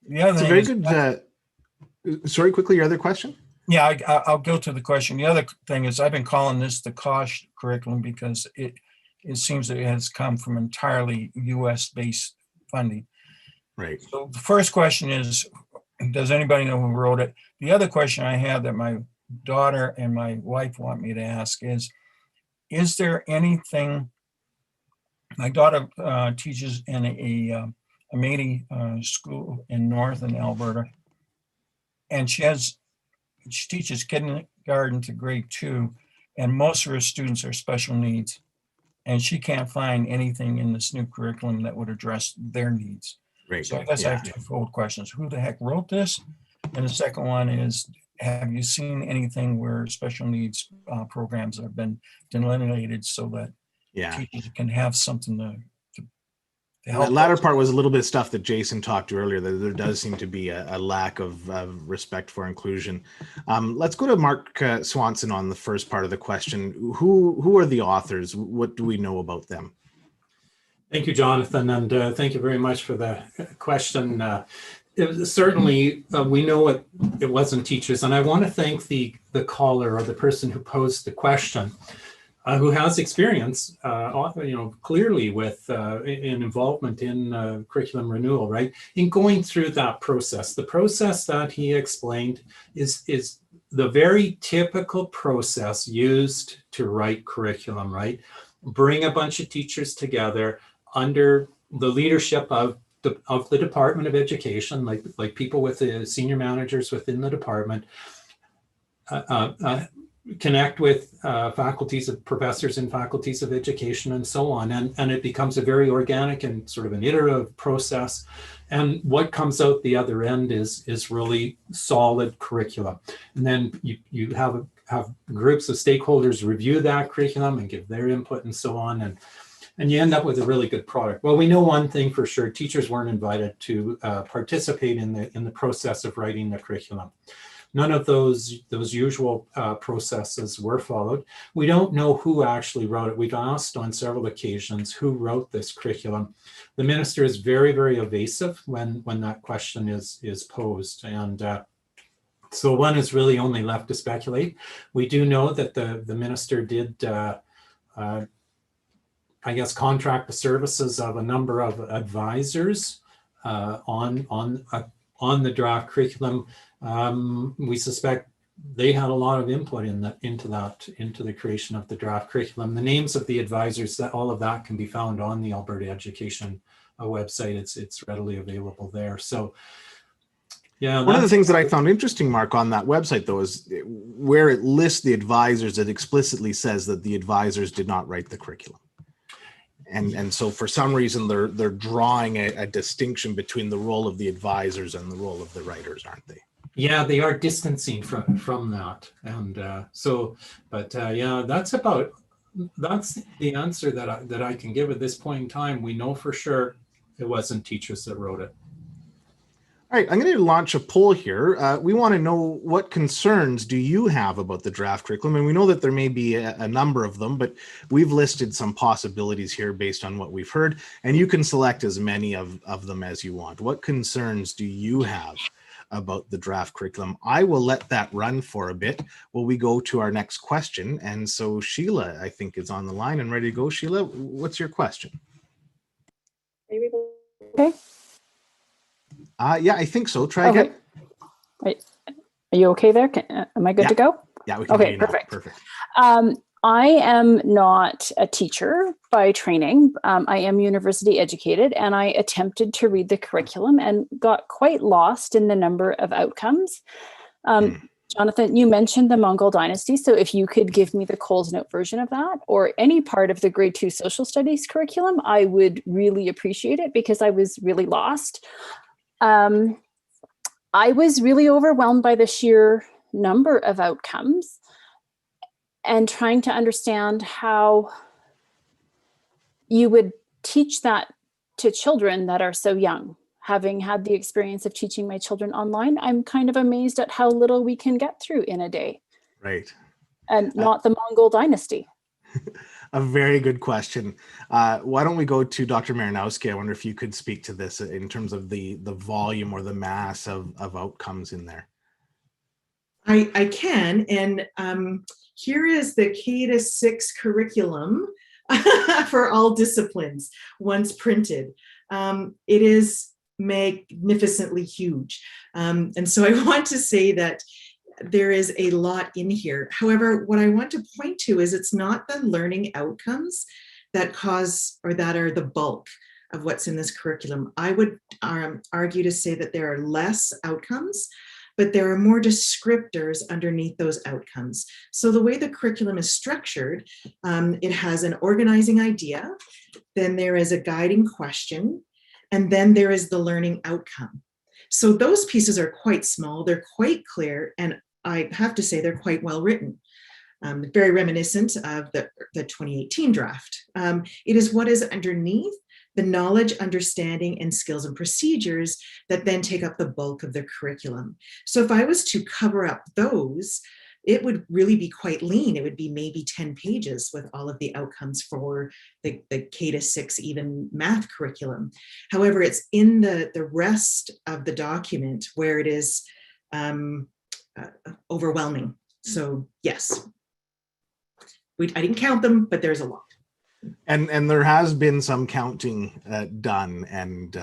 The other thing It's a very good, sorry, quickly, your other question? Yeah, I'll go to the question. The other thing is I've been calling this the COSH curriculum because it seems that it has come from entirely US-based funding. Right. So the first question is, does anybody know who wrote it? The other question I have that my daughter and my wife want me to ask is there anything, my daughter teaches in a Métis school in northern Alberta, and she teaches kindergarten to grade 2, and most of her students are special needs. And she can't find anything in this new curriculum that would address their needs. Right. So I guess I have 2 questions. Who the heck wrote this? And the second one is, have you seen anything where special needs programs have been delineated so that teachers can have something to help? The latter part was a little bit of stuff that Jason talked to earlier, that there does seem to be a lack of respect for inclusion. Let's go to Mark Swanson on the first part of the question. Who are the authors? What do we know about them? Thank you, Jonathan, and thank you very much for the question. Certainly, we know it wasn't teachers, and I want to thank the caller or the person who posed the question, who has experience, clearly with an involvement in curriculum renewal, right? In going through that process, the process that he explained is the very typical process used to write curriculum, right? Bring a bunch of teachers together under the leadership of the Department of Education, like people with the senior managers within the department, connect with faculties of professors and faculties of education and so on. And it becomes a very organic and sort of an iterative process. And what comes out the other end is really solid curriculum. And then you have groups of stakeholders review that curriculum and give their input and so on. And you end up with a really good product. Well, we know one thing for sure: teachers weren't invited to participate in the process of writing the curriculum. None of those usual processes were followed. We don't know who actually wrote it. We've asked on several occasions who wrote this curriculum. The minister is very, very evasive when that question is posed. And so one is really only left to speculate. We do know that the minister did contract the services of a number of advisors on the draft curriculum. We suspect they had a lot of input into the creation of the draft curriculum. The names of the advisors, all of that can be found on the Alberta Education website. It's readily available there. So, yeah. One of the things that I found interesting, Mark, on that website, though, is where it lists the advisors, it explicitly says that the advisors did not write the curriculum. And so for some reason, they're drawing a distinction between the role of the advisors and the role of the writers, aren't they? Yeah, they are distancing from that. And that's the answer that I can give at this point in time. We know for sure it wasn't teachers that wrote it. All right, I'm going to launch a poll here. We want to know, what concerns do you have about the draft curriculum? And we know that there may be a number of them, but we've listed some possibilities here based on what we've heard, and you can select as many of them as you want. What concerns do you have about the draft curriculum? I will let that run for a bit while we go to our next question. And so Sheila, I think, is on the line and ready to go. Sheila, what's your question? Okay. Yeah, I think so. Try again. Right. Are you okay there? Am I good to go? Yeah, we can hear you now. Perfect. I am not a teacher by training. I am university educated, and I attempted to read the curriculum and got quite lost in the number of outcomes. Jonathan, you mentioned the Mongol dynasty. So if you could give me the Coles Note version of that, or any part of the grade 2 social studies curriculum, I would really appreciate it, because I was really lost. I was really overwhelmed by the sheer number of outcomes and trying to understand how you would teach that to children that are so young. Having had the experience of teaching my children online, I'm kind of amazed at how little we can get through in a day. Right. And not the Mongol dynasty. A very good question. Why don't we go to Dr. Marynowski? I wonder if you could speak to this in terms of the volume or the mass of outcomes in there. I can, and here is the K-6 curriculum for all disciplines once printed. It is magnificently huge. And so I want to say that there is a lot in here. However, what I want to point to is it's not the learning outcomes that cause, or that are the bulk of what's in this curriculum. I would argue to say that there are less outcomes, but there are more descriptors underneath those outcomes. So the way the curriculum is structured, it has an organizing idea, then there is a guiding question, and then there is the learning outcome. So those pieces are quite small, they're quite clear, and I have to say they're quite well written. Very reminiscent of the 2018 draft. It is what is underneath the knowledge, understanding, and skills and procedures that then take up the bulk of the curriculum. So if I was to cover up those, it would really be quite lean. It would be maybe 10 pages with all of the outcomes for the K to 6 even math curriculum. However, it's in the rest of the document where it is overwhelming. So yes, I didn't count them, but there's a lot. And there has been some counting done, and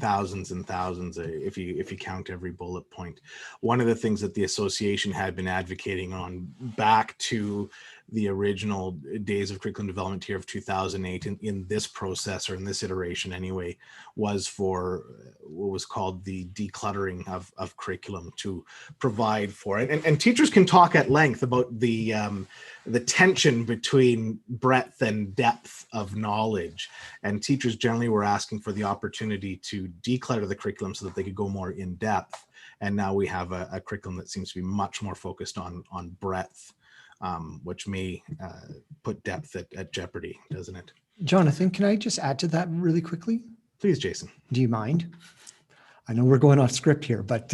thousands and thousands if you count every bullet point. One of the things that the association had been advocating on back to the original days of curriculum development here of 2008 in this process, or in this iteration anyway, was for what was called the decluttering of curriculum, to provide for it. And teachers can talk at length about the tension between breadth and depth of knowledge. And teachers generally were asking for the opportunity to declutter the curriculum so that they could go more in depth. And now we have a curriculum that seems to be much more focused on breadth, which may put depth at jeopardy, doesn't it? Jonathan, can I just add to that really quickly? Please, Jason. Do you mind? I know we're going off script here, but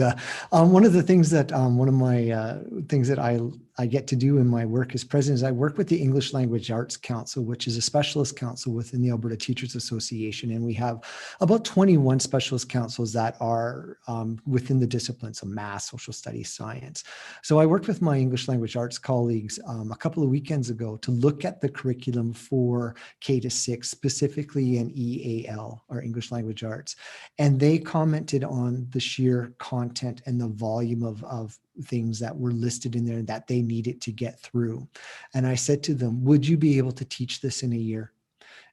one of the things that one of my things that I get to do in my work as president is I work with the English Language Arts Council, which is a specialist council within the Alberta Teachers Association. And we have about 21 specialist councils that are within the disciplines of math, social studies, science. So I worked with my English Language Arts colleagues a couple of weekends ago to look at the curriculum for K to 6, specifically in EAL, or English Language Arts. And they commented on the sheer content and the volume of things that were listed in there that they needed to get through. And I said to them, would you be able to teach this in a year?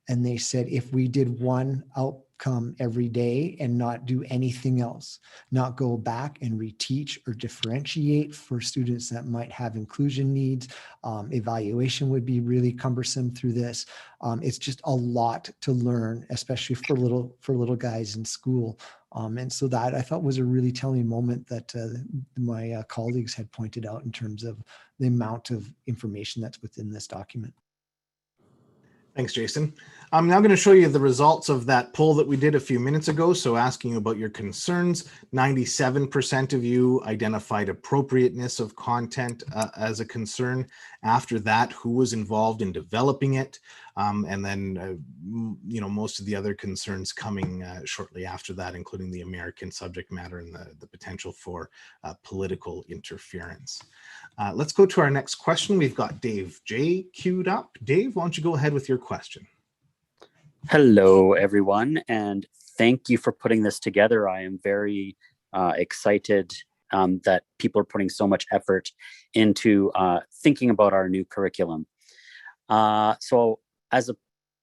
And they said, if we did one outcome every day and not do anything else, not go back and reteach or differentiate for students that might have inclusion needs, evaluation would be really cumbersome through this. It's just a lot to learn, especially for little guys in school. And so that I thought was a really telling moment that my colleagues had pointed out in terms of the amount of information that's within this document. Thanks, Jason. I'm now going to show you the results of that poll that we did a few minutes ago. So asking you about your concerns, 97% of you identified appropriateness of content as a concern. After that, who was involved in developing it? And then, most of the other concerns coming shortly after that, including the American subject matter and the potential for political interference. Let's go to our next question. We've got Dave J queued up. Dave, why don't you go ahead with your question? Hello, everyone, and thank you for putting this together. I am very excited that people are putting so much effort into thinking about our new curriculum. So as a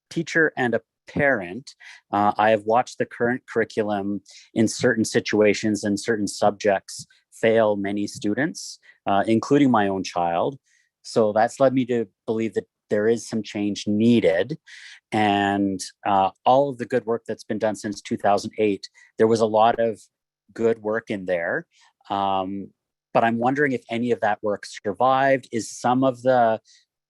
teacher and a parent, I have watched the current curriculum in certain situations and certain subjects fail many students, including my own child. So that's led me to believe that there is some change needed. And all of the good work that's been done since 2008, there was a lot of good work in there. But I'm wondering if any of that work survived. Is some of the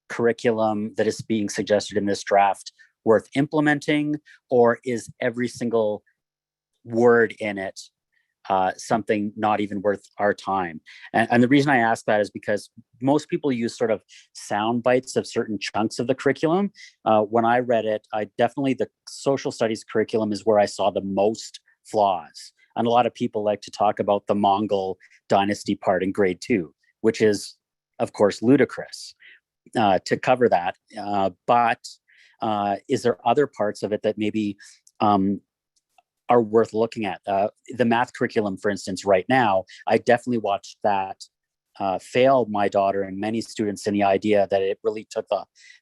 curriculum that is being suggested in this draft worth implementing, or is every single word in it something not even worth our time? And the reason I ask that is because most people use sort of sound bites of certain chunks of the curriculum. When I read it, the social studies curriculum is where I saw the most flaws. And a lot of people like to talk about the Mongol dynasty part in grade 2, which is, of course, ludicrous to cover that. But is there other parts of it that maybe are worth looking at? The math curriculum, for instance, right now, I definitely watched that fail my daughter and many students in the idea that it really took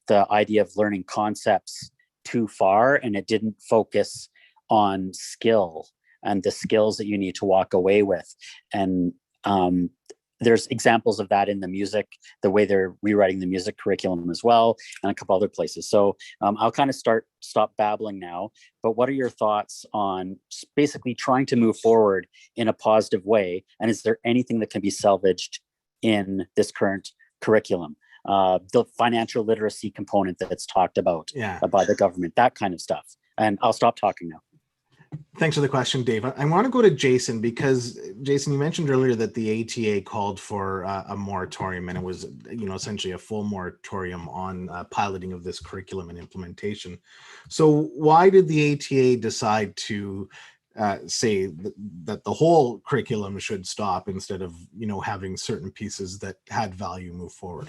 the idea of learning concepts too far, and it didn't focus on skill and the skills that you need to walk away with. And there's examples of that in the music, the way they're rewriting the music curriculum as well, and a couple other places. So I'll kind of stop babbling now, but what are your thoughts on basically trying to move forward in a positive way? And is there anything that can be salvaged in this current curriculum. The financial literacy component that's talked about by the government, that kind of stuff. And I'll stop talking now. Thanks for the question, Dave. I want to go to Jason, because Jason, you mentioned earlier that the ATA called for a moratorium, and it was, essentially a full moratorium on piloting of this curriculum and implementation. So why did the ATA decide to say that the whole curriculum should stop instead of, having certain pieces that had value move forward?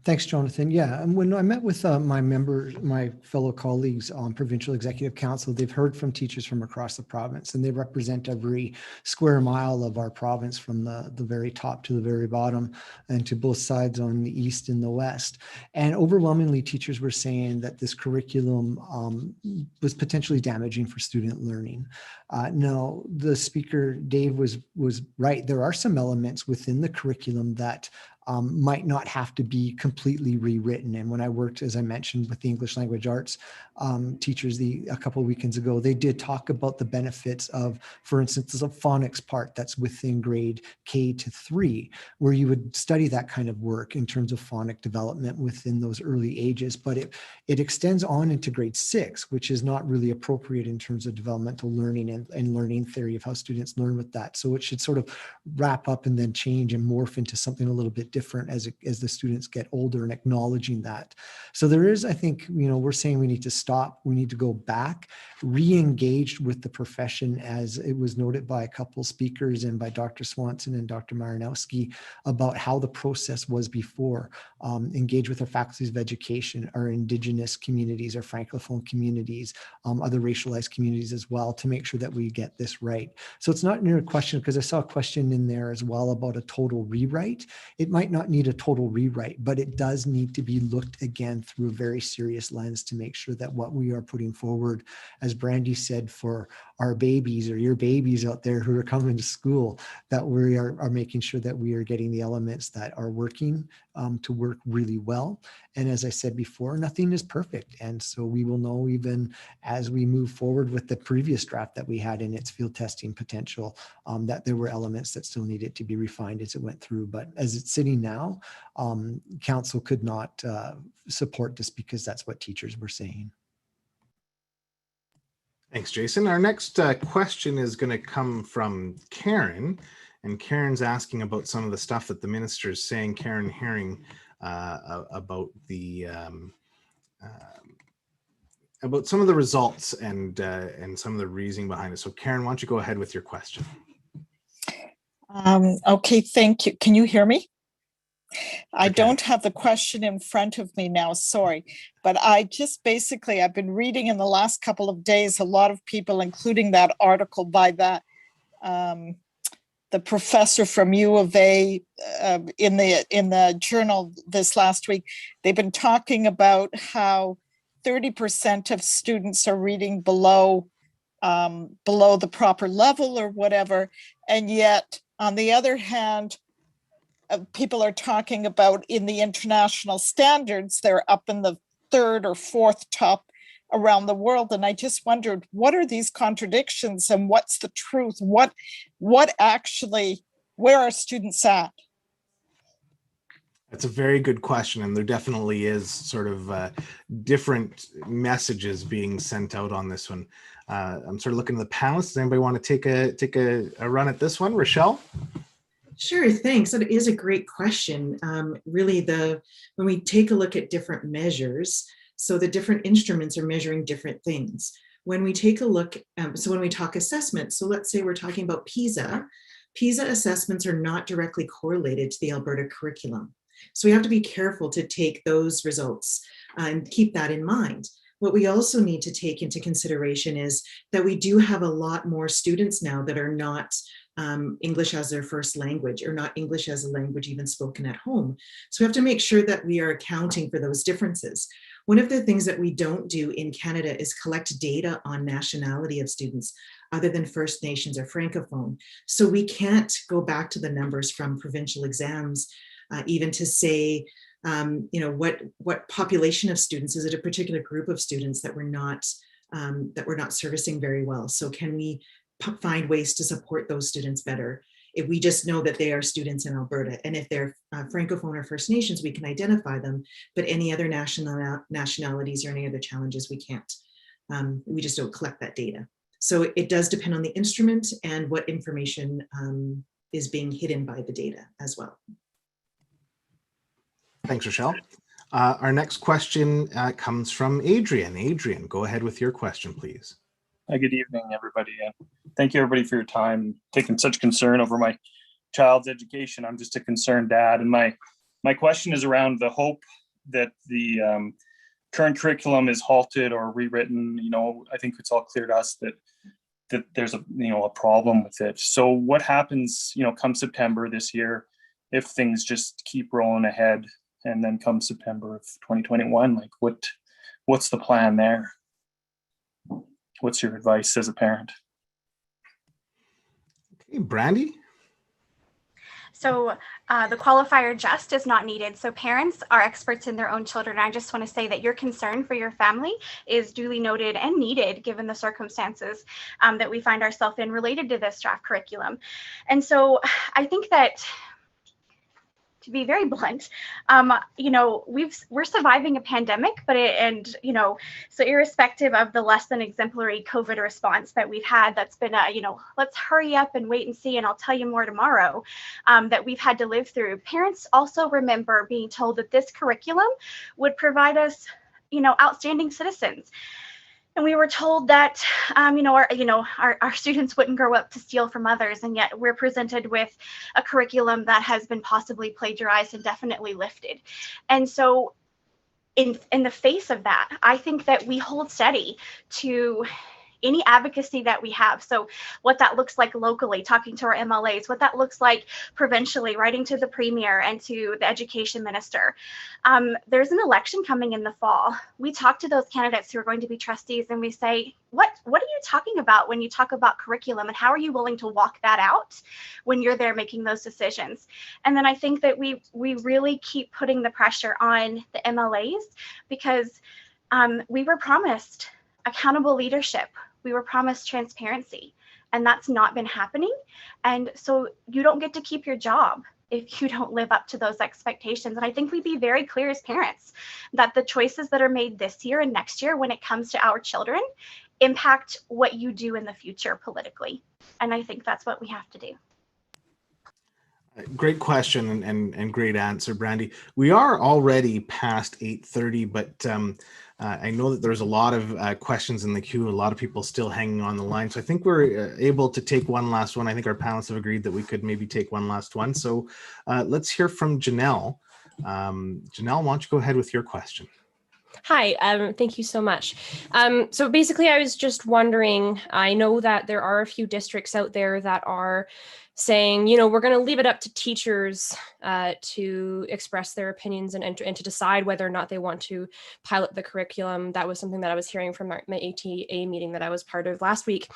Thanks, Jonathan. Yeah, and when I met with my fellow colleagues on Provincial Executive Council, they've heard from teachers from across the province, and they represent every square mile of our province, from the very top to the very bottom, and to both sides on the east and the west. And overwhelmingly, teachers were saying that this curriculum was potentially damaging for student learning. Now, the speaker, Dave, was right. There are some elements within the curriculum that might not have to be completely rewritten. And when I worked, as I mentioned, with the English language arts teachers a couple of weekends ago, they did talk about the benefits of, for instance, the phonics part that's within grade K to 3, where you would study that kind of work in terms of phonic development within those early ages. But it extends on into grade 6, which is not really appropriate in terms of developmental learning and learning theory of how students learn with that. So it should sort of wrap up and then change and morph into something a little bit different as the students get older, and acknowledging that. So there is, I think, we're saying we need to stop, we need to go back, re-engage with the profession, as it was noted by a couple speakers and by Dr. Swanson and Dr. Marynowski, about how the process was before. Engage with our faculties of education, our Indigenous communities, our Francophone communities, other racialized communities as well, to make sure that we get this right. So it's not near a question, because I saw a question in there as well about a total rewrite. It might not need a total rewrite, but it does need to be looked again through a very serious lens to make sure that what we are putting forward, as Brandi said, for our babies or your babies out there who are coming to school, that we are making sure that we are getting the elements that are working to work really well. And as I said before, nothing is perfect. And so we will know, even as we move forward with the previous draft that we had in its field testing potential, that there were elements that still needed to be refined as it went through. But as it's sitting now, council could not support this, because that's what teachers were saying. Thanks, Jason. Our next question is going to come from Karen, and Karen's asking about some of the stuff that the minister is saying. Karen Herring, about some of the results and some of the reasoning behind it. So Karen, why don't you go ahead with your question? Okay, thank you. Can you hear me? I Okay. don't have the question in front of me now, sorry. But I've been reading in the last couple of days, a lot of people, including that article by the professor from U of A in the journal this last week. They've been talking about how 30% of students are reading below the proper level or whatever. And yet, on the other hand, people are talking about, in the international standards, they're up in the 3rd or 4th top around the world. And I just wondered, what are these contradictions and what's the truth? What actually, where are students at? That's a very good question, and there definitely is sort of different messages being sent out on this one. I'm sort of looking at the panelists. Does anybody want to take a run at this one? Richelle? Sure, thanks. That is a great question. Really, when we take a look at different measures, so the different instruments are measuring different things. When we take a look, so when we talk assessment, so let's say we're talking about PISA assessments are not directly correlated to the Alberta curriculum. So we have to be careful to take those results and keep that in mind. What we also need to take into consideration is that we do have a lot more students now that are not English as their first language, or not English as a language even spoken at home. So we have to make sure that we are accounting for those differences. One of the things that we don't do in Canada is collect data on nationality of students other than First Nations or Francophone. So we can't go back to the numbers from provincial exams, even to say, what population of students, is it a particular group of students that we're not servicing very well? So can we find ways to support those students better? If we just know that they are students in Alberta, and if they're Francophone or First Nations, we can identify them, but any other nationalities or any other challenges, we can't. We just don't collect that data. So it does depend on the instrument and what information is being hidden by the data as well. Thanks, Richelle. Our next question comes from Adrian. Adrian, go ahead with your question, please. Hi, good evening, everybody. Thank you, everybody, for your time, taking such concern over my child's education. I'm just a concerned dad, and my question is around the hope that the current curriculum is halted or rewritten. You know, I think it's all clear to us that there's a problem with it. So what happens, come September this year, if things just keep rolling ahead, and then come September of 2021, like what's the plan there? What's your advice as a parent? Okay, Brandi? So the qualifier just is not needed. So parents are experts in their own children. I just want to say that your concern for your family is duly noted and needed given the circumstances that we find ourselves in related to this draft curriculum. And so I think that, to be very blunt, we're surviving a pandemic, so irrespective of the less than exemplary COVID response that we've had, that's been let's hurry up and wait and see, and I'll tell you more tomorrow, that we've had to live through. Parents also remember being told that this curriculum would provide us, outstanding citizens. And we were told that, our students wouldn't grow up to steal from others, and yet we're presented with a curriculum that has been possibly plagiarized and definitely lifted. And so, in the face of that, I think that we hold steady to any advocacy that we have. So what that looks like locally, talking to our MLAs, what that looks like provincially, writing to the premier and to the education minister. There's an election coming in the fall. We talk to those candidates who are going to be trustees, and we say, what are you talking about when you talk about curriculum, and how are you willing to walk that out when you're there making those decisions? And then I think that we really keep putting the pressure on the MLAs, because we were promised accountable leadership. We were promised transparency, and that's not been happening. And so you don't get to keep your job if you don't live up to those expectations. And I think we'd be very clear as parents that the choices that are made this year and next year when it comes to our children impact what you do in the future politically. And I think that's what we have to do. Great question and great answer, Brandi. We are already past 8:30, but I know that there's a lot of questions in the queue, a lot of people still hanging on the line. So I think we're able to take one last one. I think our panelists have agreed that we could maybe take one last one. So let's hear from Janelle. Janelle, why don't you go ahead with your question? Hi, thank you so much. So basically, I was just wondering, I know that there are a few districts out there that are saying, we're going to leave it up to teachers to express their opinions and to decide whether or not they want to pilot the curriculum. That was something that I was hearing from my ATA meeting that I was part of last week.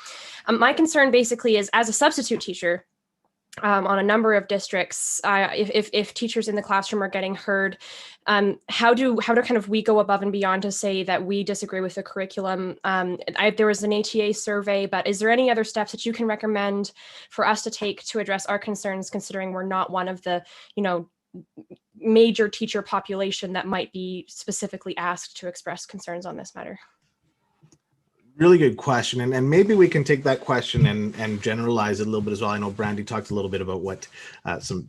My concern basically is, as a substitute teacher, on a number of districts, if teachers in the classroom are getting heard, how do kind of we go above and beyond to say that we disagree with the curriculum? There was an ATA survey, but is there any other steps that you can recommend for us to take to address our concerns, considering we're not one of the, major teacher population that might be specifically asked to express concerns on this matter? Really good question. And maybe we can take that question and generalize it a little bit as well. I know Brandi talked a little bit about what some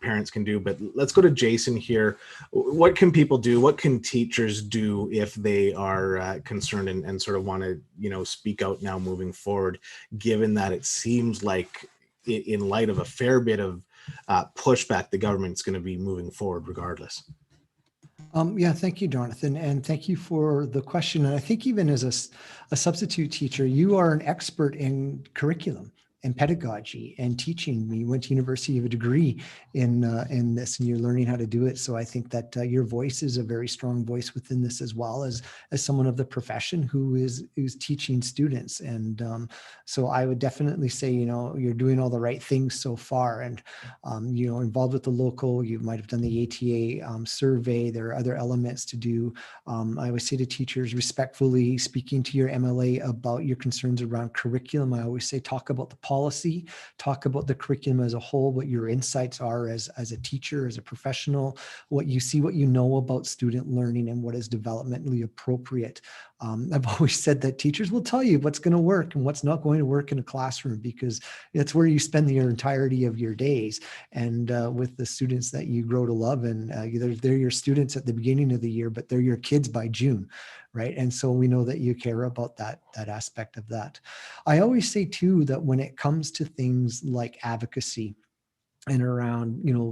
parents can do, but let's go to Jason here. What can people do? What can teachers do if they are concerned and sort of want to speak out now moving forward, given that it seems like in light of a fair bit of pushback, the government's going to be moving forward regardless? Yeah, thank you, Jonathan, and thank you for the question. And I think even as a substitute teacher, you are an expert in curriculum and pedagogy and teaching. You went to university, you have a degree in this, and you're learning how to do it. So I think that your voice is a very strong voice within this, as well as someone of the profession who's teaching students. And so I would definitely say, you're doing all the right things so far, and involved with the local. You might have done the ATA survey. There are other elements to do. I always say to teachers, respectfully speaking to your MLA about your concerns around curriculum. I always say, talk about the policy, talk about the curriculum as a whole, what your insights are as a teacher, as a professional, what you see, what you know about student learning and what is developmentally appropriate. I've always said that teachers will tell you what's going to work and what's not going to work in a classroom, because it's where you spend the entirety of your days. And with the students that you grow to love, and they're your students at the beginning of the year, but they're your kids by June, right? And so we know that you care about that aspect of that. I always say too that when it comes to things like advocacy and around,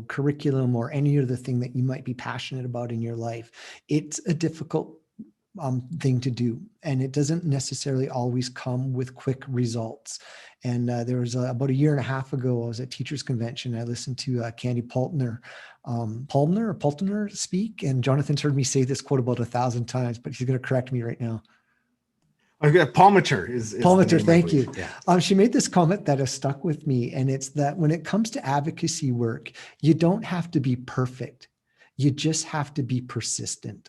curriculum or any other thing that you might be passionate about in your life, it's a difficult thing to do, and it doesn't necessarily always come with quick results. And there was about a year and a half ago, I was at Teachers Convention. I listened to Candy Paltner speak, and Jonathan's heard me say this quote about 1,000 times, but he's going to correct me right now. Palmater is Palmater, thank you. Yeah. She made this comment that has stuck with me, and it's that when it comes to advocacy work, you don't have to be perfect. You just have to be persistent.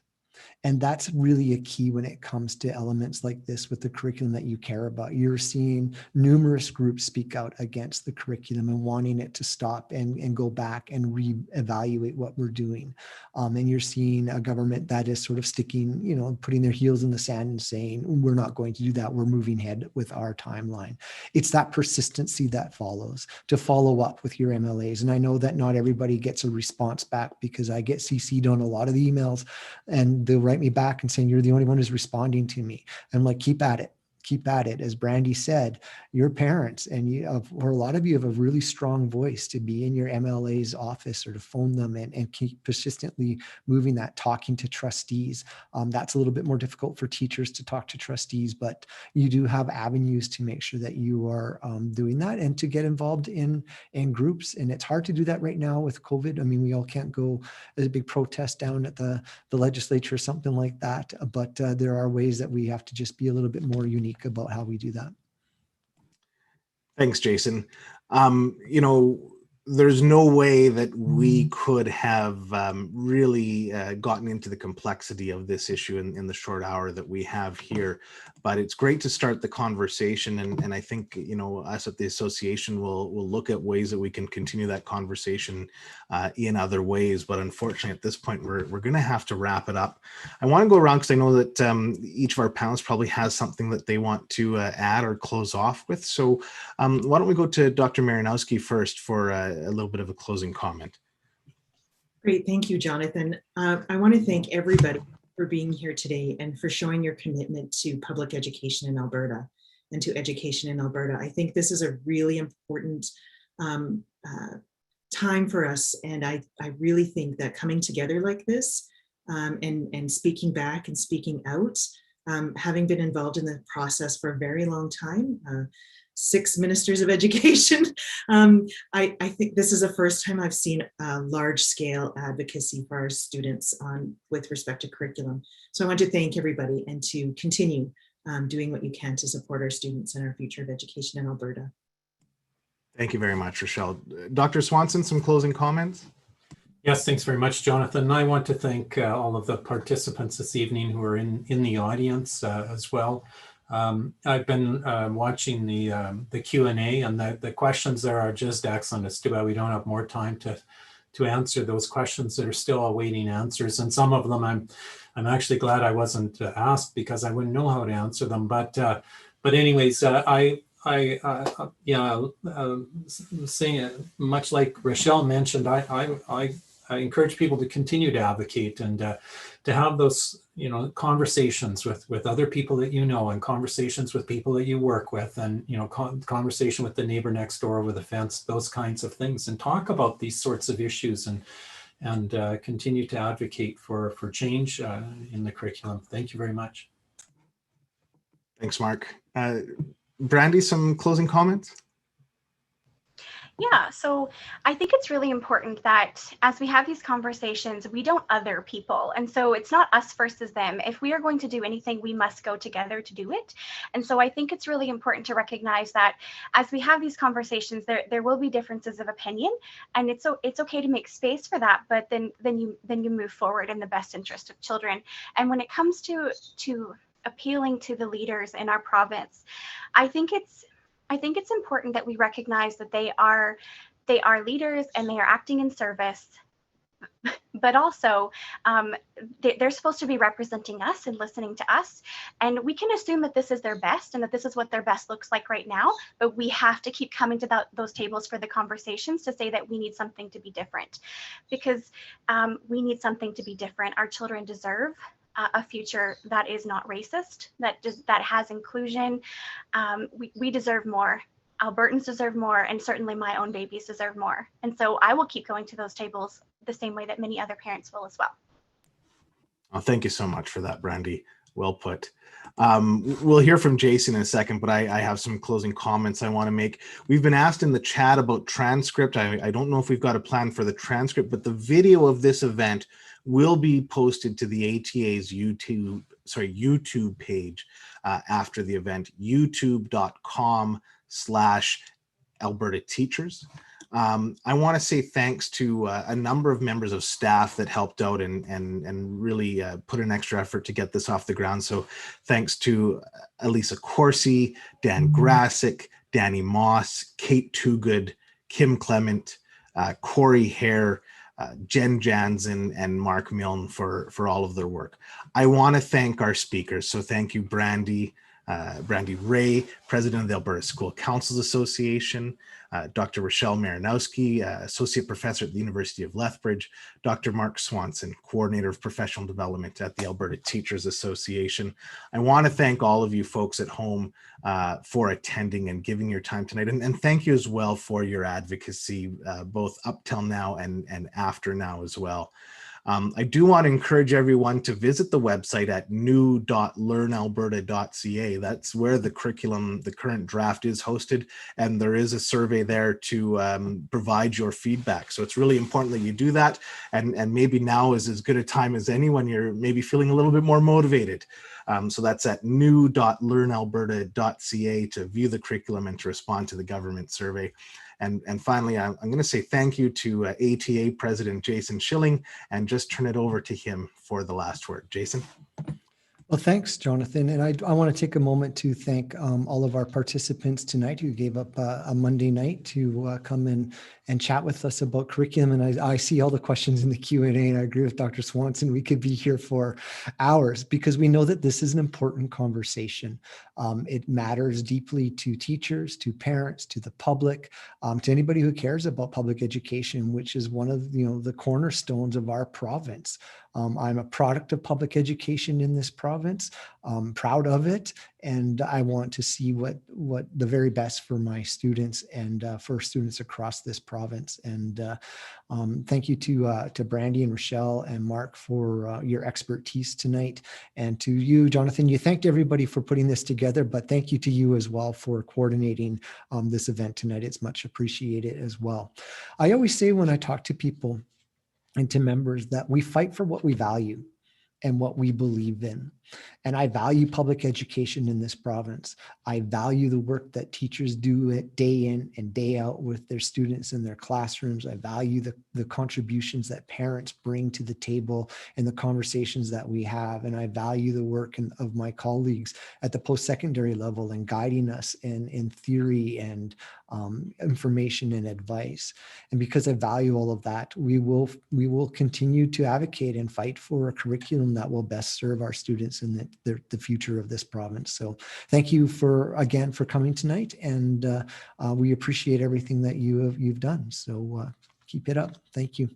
And that's really a key when it comes to elements like this with the curriculum that you care about. You're seeing numerous groups speak out against the curriculum and wanting it to stop and go back and reevaluate what we're doing. And you're seeing a government that is sort of sticking, putting their heels in the sand and saying, we're not going to do that. We're moving ahead with our timeline. It's that persistency that follows, to follow up with your MLAs. And I know that not everybody gets a response back, because I get CC'd on a lot of the emails, and they'll write me back and saying, you're the only one who's responding to me. I'm like, keep at it. Keep at it. As Brandi said, your parents or a lot of you have a really strong voice to be in your MLA's office or to phone them and keep persistently moving that, talking to trustees. That's a little bit more difficult for teachers to talk to trustees, but you do have avenues to make sure that you are doing that and to get involved in groups. And it's hard to do that right now with COVID. I mean, we all can't go as a big protest down at the legislature or something like that, but there are ways that we have to just be a little bit more unique about how we do that. Thanks, Jason. There's no way that we could have really gotten into the complexity of this issue in the short hour that we have here, but it's great to start the conversation. And I think, us at the association will look at ways that we can continue that conversation in other ways. But unfortunately, at this point, we're going to have to wrap it up. I want to go around because I know that each of our panelists probably has something that they want to add or close off with. So why don't we go to Dr. Marynowski first for a little bit of a closing comment. Great, thank you, Jonathan. I want to thank everybody for being here today and for showing your commitment to public education in Alberta and to education in Alberta. I think this is a really important time for us, and I really think that coming together like this and speaking back and speaking out, having been involved in the process for a very long time, 6 ministers of education. I think this is the first time I've seen large-scale advocacy for our students with respect to curriculum. So I want to thank everybody and to continue doing what you can to support our students and our future of education in Alberta. Thank you very much, Richelle. Dr. Swanson, some closing comments? Yes, thanks very much, Jonathan. And I want to thank all of the participants this evening who are in the audience as well. I've been watching the Q&A, and the questions there are just excellent. It's too bad we don't have more time to answer those questions that are still awaiting answers. And some of them I'm actually glad I wasn't asked, because I wouldn't know how to answer them. But anyways, saying it, much like Richelle mentioned, I encourage people to continue to advocate and to have those conversations with other people that and conversations with people that you work with, and conversation with the neighbor next door over the fence, those kinds of things, and talk about these sorts of issues and continue to advocate for change in the curriculum. Thank you very much. Thanks, Mark. Brandi, some closing comments? Yeah, so I think it's really important that as we have these conversations, we don't other people. And so it's not us versus them. If we are going to do anything, we must go together to do it. And so I think it's really important to recognize that as we have these conversations, there will be differences of opinion, and it's okay to make space for that, but then you move forward in the best interest of children. And when it comes to appealing to the leaders in our province, I think I think it's important that we recognize that they are leaders and they are acting in service, but also they're supposed to be representing us and listening to us. And we can assume that this is their best and that this is what their best looks like right now, but we have to keep coming to those tables for the conversations to say that we need something to be different, because we need something to be different. Our children deserve a future that is not racist, that has inclusion. We deserve more. Albertans deserve more, and certainly my own babies deserve more. And so I will keep going to those tables the same way that many other parents will as well. Oh, thank you so much for that, Brandi. Well put. We'll hear from Jason in a second, but I have some closing comments I want to make. We've been asked in the chat about transcript. I don't know if we've got a plan for the transcript, but the video of this event will be posted to the ATA's YouTube page after the event, youtube.com/Alberta Teachers. I want to say thanks to a number of members of staff that helped out and really put an extra effort to get this off the ground. So thanks to Elisa Corsi, Dan Grassick, Danny Moss, Kate Toogood, Kim Clement, Corey Hare, Jen Jansen, and Mark Milne for all of their work. I want to thank our speakers. So thank you, Brandi Ray, President of the Alberta School Councils Association, Dr. Richelle Marynowski, Associate Professor at the University of Lethbridge, Dr. Mark Swanson, Coordinator of Professional Development at the Alberta Teachers Association. I want to thank all of you folks at home for attending and giving your time tonight. And thank you as well for your advocacy, both up till now and after now as well. I do want to encourage everyone to visit the website at new.learnalberta.ca. That's where the curriculum, the current draft, is hosted, and there is a survey there to provide your feedback. So it's really important that you do that, and maybe now is as good a time as any when you're maybe feeling a little bit more motivated. So that's at new.learnalberta.ca to view the curriculum and to respond to the government survey. And finally, I'm going to say thank you to ATA President Jason Schilling, and just turn it over to him for the last word. Jason. Well, thanks, Jonathan. And I want to take a moment to thank all of our participants tonight who gave up a Monday night to come in and chat with us about curriculum. And I see all the questions in the Q&A, and I agree with Dr. Swanson. We could be here for hours because we know that this is an important conversation. It matters deeply to teachers, to parents, to the public, to anybody who cares about public education, which is one of the cornerstones of our province. I'm a product of public education in this province. I'm proud of it, and I want to see what the very best for my students and for students across this province. And thank you to Brandi and Richelle and Mark for your expertise tonight, and to you, Jonathan. You thanked everybody for putting this together, but thank you to you as well for coordinating this event tonight. It's much appreciated as well. I always say when I talk to people and to members that we fight for what we value and what we believe in. And I value public education in this province. I value the work that teachers do it day in and day out with their students in their classrooms. I value the contributions that parents bring to the table and the conversations that we have. And I value the work of my colleagues at the post-secondary level and guiding us in theory and information and advice. And because I value all of that, we will continue to advocate and fight for a curriculum that will best serve our students and the future of this province. So thank you again for coming tonight, and we appreciate everything that you've done. So keep it up. Thank you.